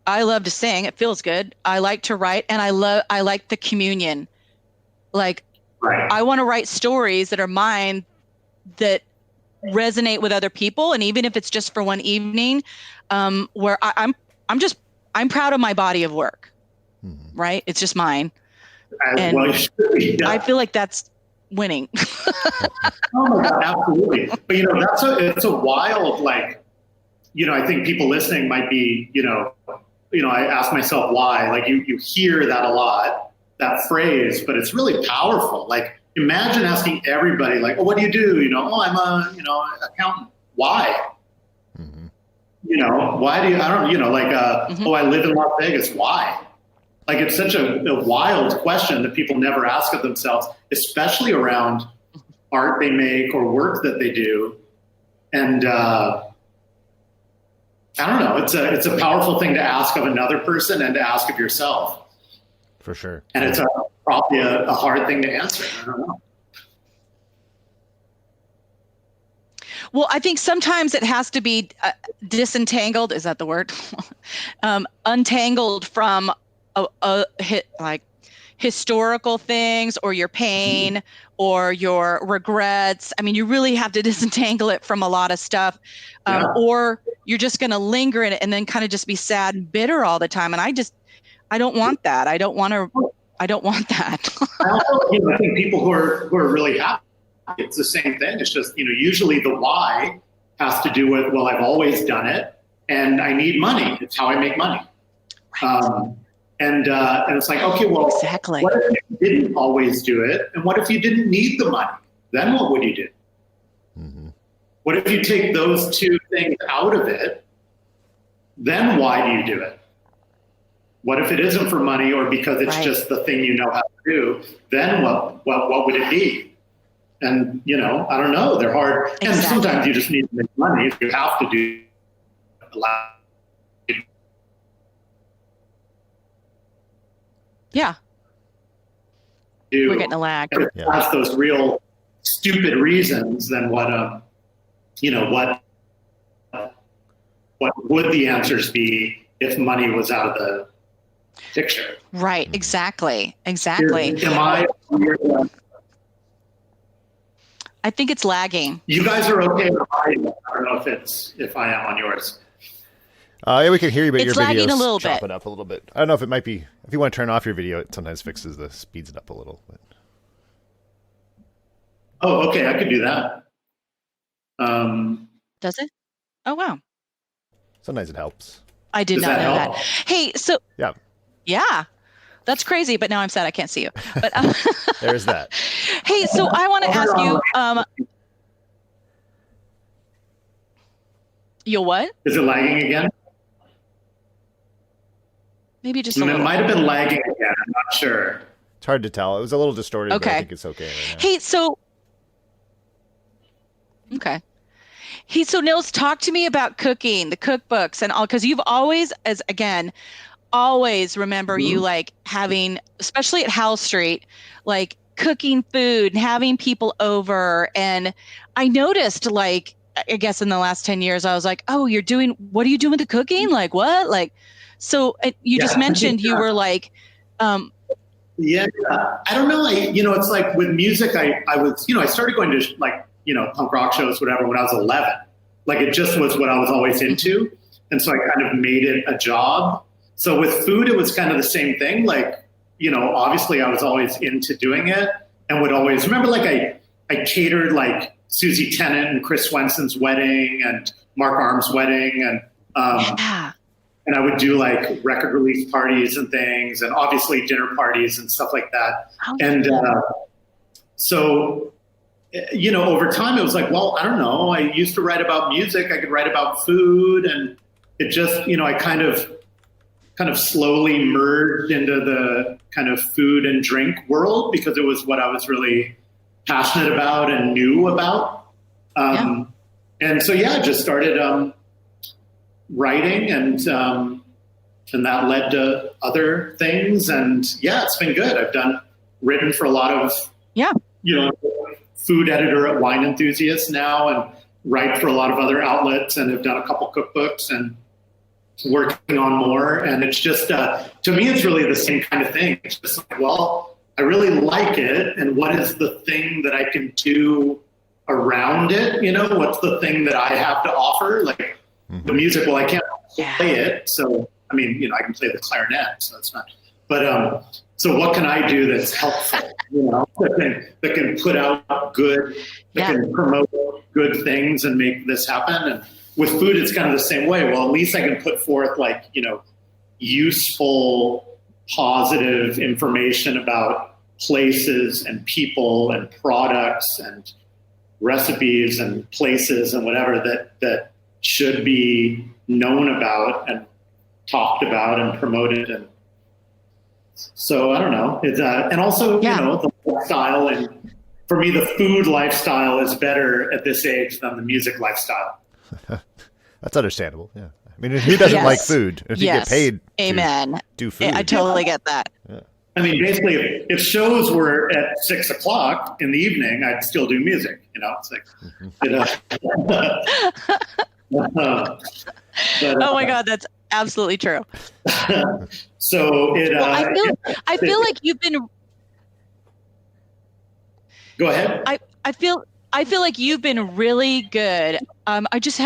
I love to sing. It feels good. I like to write, and I like the communion. Like, right. I want to write stories that are mine that resonate with other people. And even if it's just for one evening, where I'm proud of my body of work, right? It's just mine. And I feel like that's winning. Oh my God, absolutely. But it's a wild, like, I think people listening might be, I ask myself why. Like you hear that a lot, that phrase, but it's really powerful. Like imagine asking everybody, like, oh, what do you do? I'm a, accountant. Why? Why do you? I don't. Oh, I live in Las Vegas. Why? Like it's such a wild question that people never ask of themselves, especially around art they make or work that they do. And I don't know. It's a powerful thing to ask of another person and to ask of yourself. For sure. And it's probably a hard thing to answer. I don't know. Well, I think sometimes it has to be disentangled. Is that the word? Untangled from like historical things or your pain or your regrets. I mean, you really have to disentangle it from a lot of stuff, or you're just going to linger in it and then kind of just be sad and bitter all the time. And I don't want that. I don't want that. I also, I think people who are really happy, it's the same thing. It's just, usually the why has to do with, well, I've always done it and I need money. It's how I make money. Right. And it's like, okay, well, exactly. What if you didn't always do it? And what if you didn't need the money? Then what would you do? What if you take those two things out of it? Then why do you do it? What if it isn't for money or because it's just the thing you know how to do? Then what would it be? And, I don't know. They're hard. Exactly. And sometimes you just need to make money. If you have to do yeah. We're getting a lag. If it has those real stupid reasons, then what would the answers be if money was out of the picture? Right. Exactly. I think it's lagging. You guys are okay on mine. I don't know if I am on yours. Yeah, we can hear you, but it's your video's lagging a little chopping bit. up a little bit. I don't know if it might be, if you want to turn off your video, it sometimes speeds it up a little. But. Oh, okay, I could do that. Does it? Oh, wow. Sometimes it helps. I did not know that. Hey, so yeah, that's crazy. But now I'm sad I can't see you. But there's that. Hey, so I want to ask you. You'll what? Is it lagging again? Maybe just a little. It might have been lagging again. I'm not sure. It's hard to tell. It was a little distorted, okay. But I think it's okay right now. Hey, so Nils, talk to me about cooking, the cookbooks and all, because you've always, always remember you like having, especially at Howell Street, like cooking food and having people over. And I noticed, like, I guess in the last 10 years, I was like, oh, what are you doing with the cooking? Like what? Like, so you just mentioned you were like, I don't know. It's like with music, I was, I started going to like punk rock shows, whatever, when I was 11. Like it just was what I was always into. And so I kind of made it a job. So with food, it was kind of the same thing. Like, obviously I was always into doing it and would always remember, like I catered like Susie Tennant and Chris Swenson's wedding and Mark Arm's wedding. And I would do like record release parties and things, and obviously dinner parties and stuff like that. So, over time it was like, well, I don't know. I used to write about music. I could write about food, and it just, I kind of slowly merged into the kind of food and drink world because it was what I was really passionate about and knew about. And so, I just started writing, and that led to other things. And it's been good. I've written for a lot of, food editor at Wine Enthusiast now, and write for a lot of other outlets, and have done a couple cookbooks and working on more. And it's just, to me, it's really the same kind of thing. It's just like, well, I really like it. And what is the thing that I can do around it? What's the thing that I have to offer? Like the music, well, I can't play it. So, I mean, I can play the clarinet, so it's not, but, so what can I do that's helpful, that can put out good, that can promote good things and make this happen? And with food, it's kind of the same way. Well, at least I can put forth like, useful, positive information about places and people and products and recipes and places and whatever that should be known about and talked about and promoted. And so I don't know. It's and also the lifestyle, and for me, the food lifestyle is better at this age than the music lifestyle. That's understandable. Yeah, I mean, who doesn't like food? If you get paid, amen. Do food. I totally get that. Yeah. I mean, basically, if shows were at 6 o'clock in the evening, I'd still do music. It's like, oh my God, that's absolutely true. So I feel like you've been. Go ahead. I feel like you've been really good.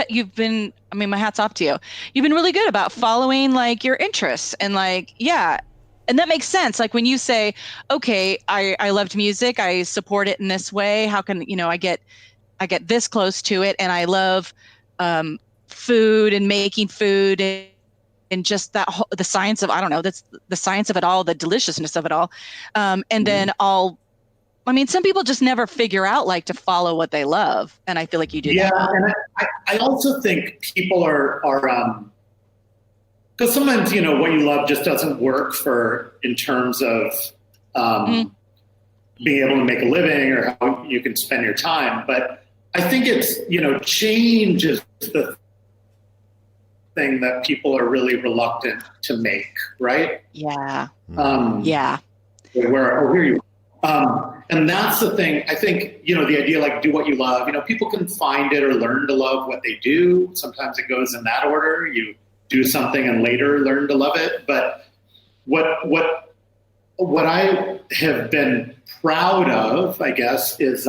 You've been. I mean, my hat's off to you. You've been really good about following like your interests and like and that makes sense. Like when you say, okay, I loved music, I support it in this way. How can I get this close to it, and I love food and making food and just the science of, I don't know, that's the science of it all, the deliciousness of it all. And then some people just never figure out like to follow what they love. And I feel like you do. Yeah. And I also think people are because sometimes, what you love just doesn't work in terms of being able to make a living or how you can spend your time. But I think it's, change is the thing that people are really reluctant to make, right? Yeah. Here you are. And that's the thing. I think, the idea like do what you love, people can find it or learn to love what they do. Sometimes it goes in that order. You do something and later learn to love it. But what I have been proud of, I guess, is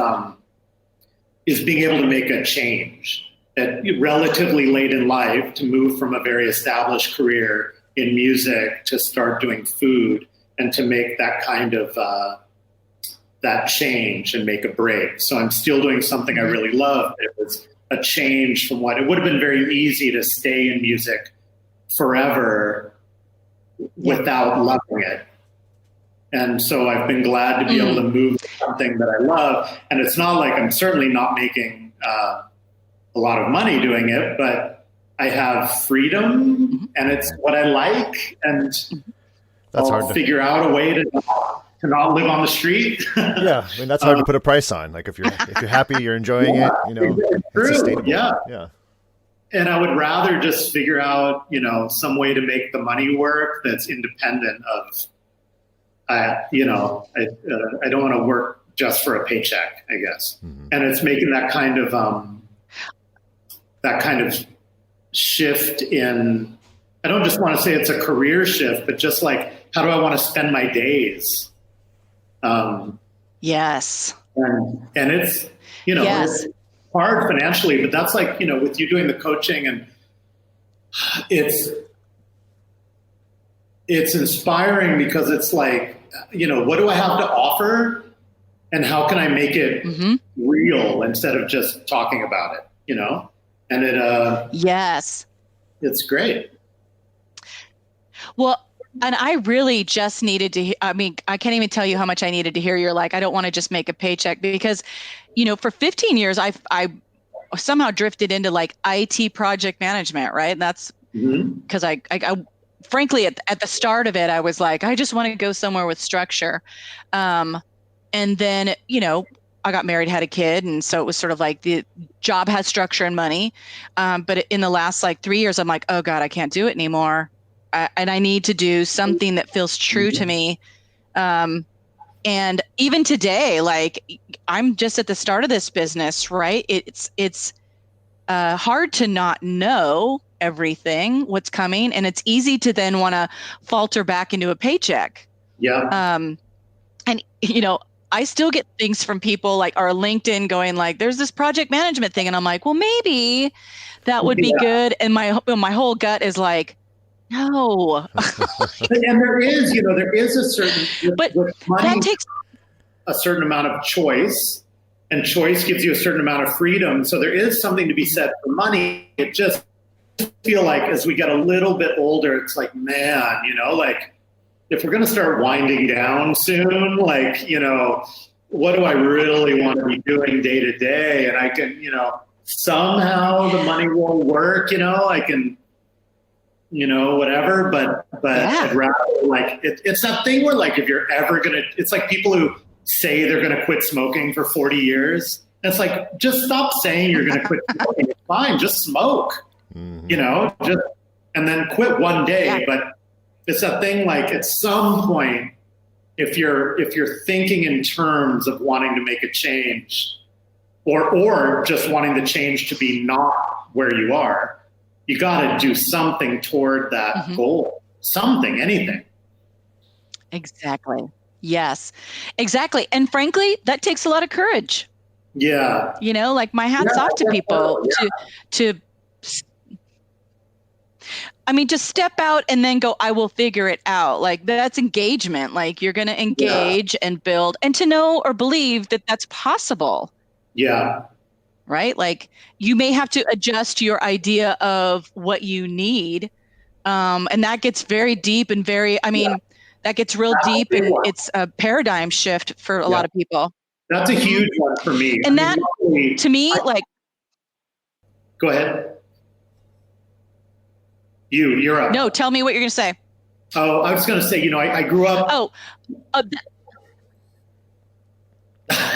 being able to make a change at relatively late in life, to move from a very established career in music to start doing food, and to make that kind of that change and make a break. So I'm still doing something I really love. It was a change from what it would have been very easy to stay in music forever without loving it. And so I've been glad to be able to move to something that I love. And it's not like I'm certainly not making a lot of money doing it, but I have freedom and it's what I like. And that's I'll figure out a way to not live on the street. Yeah, I mean that's hard to put a price on. Like if you're happy, you're enjoying it, it's sustainable. Yeah. And I would rather just figure out, some way to make the money work that's independent of, I don't want to work just for a paycheck, I guess. Mm-hmm. And it's making that kind of shift in. I don't just want to say it's a career shift, but just like, how do I want to spend my days? Yes. And it's, yes. hard financially, but that's like, with you doing the coaching, and it's inspiring because it's like, what do I have to offer and how can I make it real instead of just talking about it, and yes. it's great. Well, and I really just needed to, I can't even tell you how much I needed to hear you're like, I don't want to just make a paycheck because, for 15 years, I somehow drifted into like IT project management, right? And that's because I frankly, at the start of it, I was like, I just want to go somewhere with structure. And then, I got married, had a kid. And so it was sort of like the job has structure and money. But in the last like 3 years, I'm like, oh God, I can't do it anymore. And I need to do something that feels true to me. And even today, like I'm just at the start of this business, right? It's hard to not know everything, what's coming. And it's easy to then want to falter back into a paycheck. Yeah. And, I still get things from people like our LinkedIn going like, there's this project management thing. And I'm like, well, maybe that would be good. And my whole gut is like, no. And there is a certain, but money, that takes a certain amount of choice, and choice gives you a certain amount of freedom. So there is something to be said for money. It just feel like as we get a little bit older, it's like, man, like if we're going to start winding down soon, like, what do I really want to be doing day to day? And I can, somehow the money will work, I can, whatever, but I'd rather like, it's that thing where like, if you're ever going to, it's like people who say they're going to quit smoking for 40 years. It's like, just stop saying you're going to quit smoking. It's fine. Just smoke, and then quit one day. Yeah. But it's that thing, like at some point, if you're thinking in terms of wanting to make a change or just wanting the change to be not where you are, you got to do something toward that goal, something, anything. Exactly. Yes, exactly. And frankly, that takes a lot of courage. Yeah. Like my hat's off to people to just step out and then go, I will figure it out. Like that's engagement. Like you're going to engage and build and to know or believe that that's possible. Yeah. Right? Like you may have to adjust your idea of what you need. And that gets very deep and that gets real deep and it's a paradigm shift for a lot of people. That's a huge one for me. And that to me, go ahead. You're up. No, tell me what you're going to say. Oh, I was going to say, I grew up. I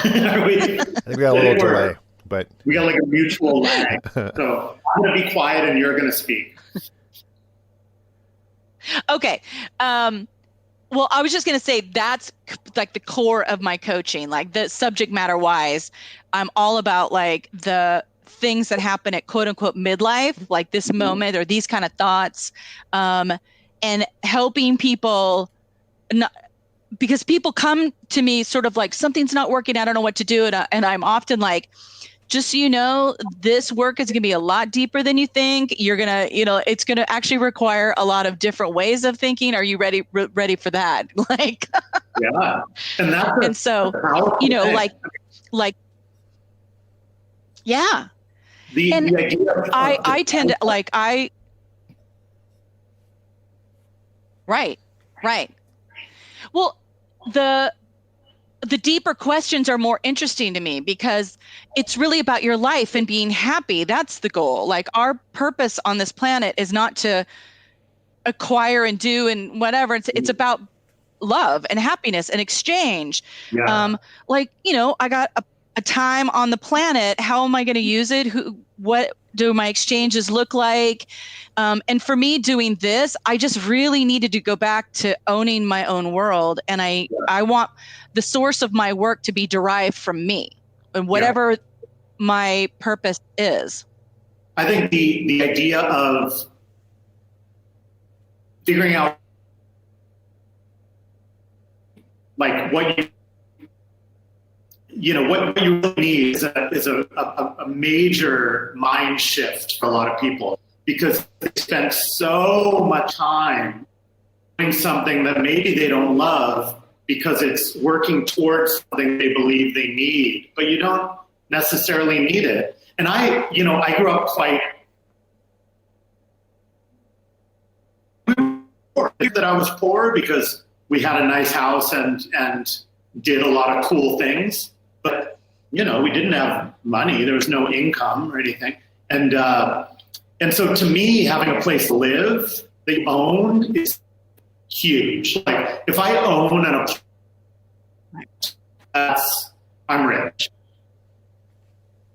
think we got a little delay, but we got like a mutual lag. So I'm going to be quiet and you're going to speak. Okay. Well, I was just going to say that's like the core of my coaching, like the subject matter wise. I'm all about like the things that happen at quote unquote midlife, like this moment or these kind of thoughts, and helping people because people come to me sort of like something's not working. I don't know what to do. And I'm often like, just so you know, this work is going to be a lot deeper than you think. You're going to, it's going to actually require a lot of different ways of thinking. Are you ready for that? Like, yeah. And so, like, yeah. The idea of I tend to like, right. Well, the deeper questions are more interesting to me because it's really about your life and being happy. That's the goal. Like our purpose on this planet is not to acquire and do and whatever. It's about love and happiness and exchange. Yeah. I got a time on the planet. How am I going to use it? What do my exchanges look like? And for me doing this, I just really needed to go back to owning my own world. And I want the source of my work to be derived from me and whatever my purpose is. I think the idea of figuring out like what you really need is a major mind shift for a lot of people, because they spend so much time doing something that maybe they don't love because it's working towards something they believe they need, but you don't necessarily need it. And I grew up quite poor. I think that I was poor because we had a nice house and did a lot of cool things, but we didn't have money. There was no income or anything. And so to me, having a place to live that you own is huge. Like if I own an apartment, I'm rich.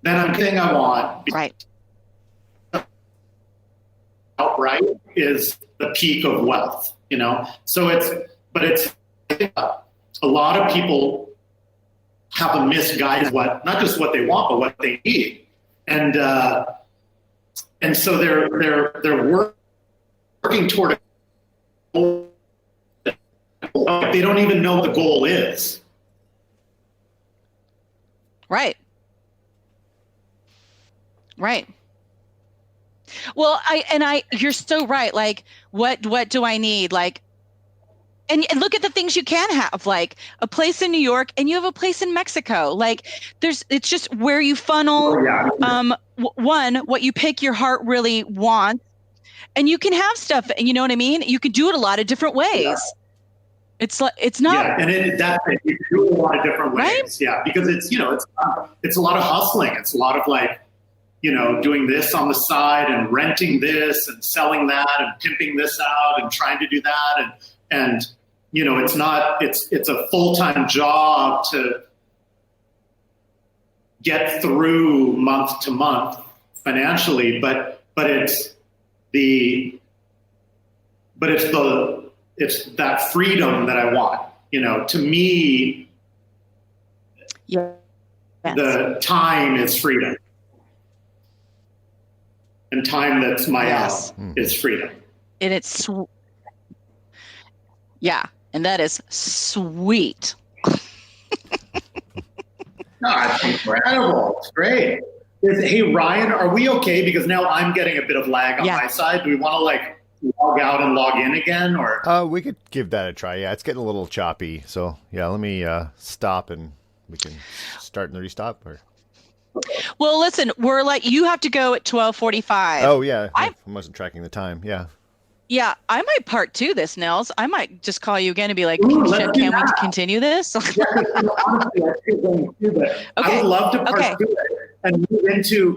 Then I'm getting I want. Right. Outright is the peak of wealth, So it's a lot of people have a misguided not just what they want, but what they need, and so they're working toward a goal. They don't even know what the goal is. Right. Right. Well, you're so right. Like, what do I need? Like, and look at the things you can have, like a place in New York and you have a place in Mexico. Like it's just where you funnel, what you pick your heart really wants, and you can have stuff, and you know what I mean? You can do it a lot of different ways. Yeah. It's not. Yeah, and you can do it a lot of different ways. Right? Yeah, because it's a lot of hustling. It's a lot of like, doing this on the side and renting this and selling that and pimping this out and trying to do that. And it's a full-time job to get through month to month financially, but it's that freedom that I want, to me, yes. The time is freedom. And time that's my own is freedom. And it's, and that is sweet. It's incredible. It's great. Hey, Ryan, are we okay? Because now I'm getting a bit of lag on my side. Do we want to log out and log in again, or? We could give that a try. Yeah, it's getting a little choppy. So let me stop and we can start and restop. Or. Well, listen, we're you have to go at 12:45. Oh yeah, I wasn't tracking the time. Yeah. Yeah, I might part two this, Nils. I might just call you again and be like, can we continue this? Honestly, okay. I would love to part two it and move into,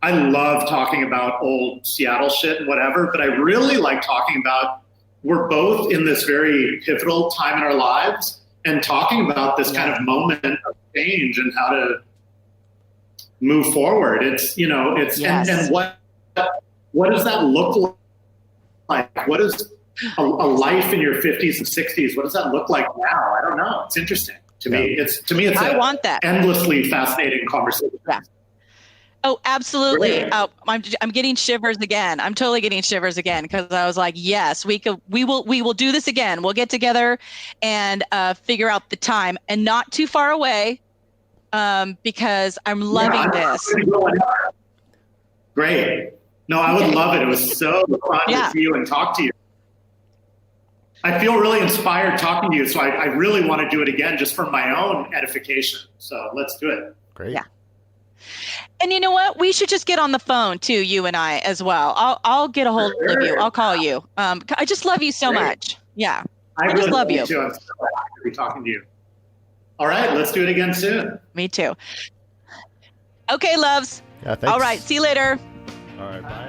I love talking about old Seattle shit and whatever, but I really like talking about, we're both in this very pivotal time in our lives and talking about this kind of moment of change and how to move forward. It's, and what does that look like? What is a life in your 50s and 60s? What does that look like now? I don't know. It's interesting to me. It's I want that endlessly fascinating conversation. Yeah. Oh, absolutely. Oh, I'm getting shivers again. I'm totally getting shivers again because I was like, yes, we will do this again. We'll get together and figure out the time, and not too far away, because I'm loving this. Great. No, I would love it. It was so fun to see you and talk to you. I feel really inspired talking to you, so I really want to do it again just for my own edification. So let's do it. Great. Yeah. And you know what? We should just get on the phone too, you and I as well. I'll get a hold of you. I'll call you. I just love you so much. Yeah. I just love you. Too. I'm so happy to be talking to you. All right, let's do it again soon. Me too. Okay, loves. Yeah, thanks. All right, see you later. All right, bye.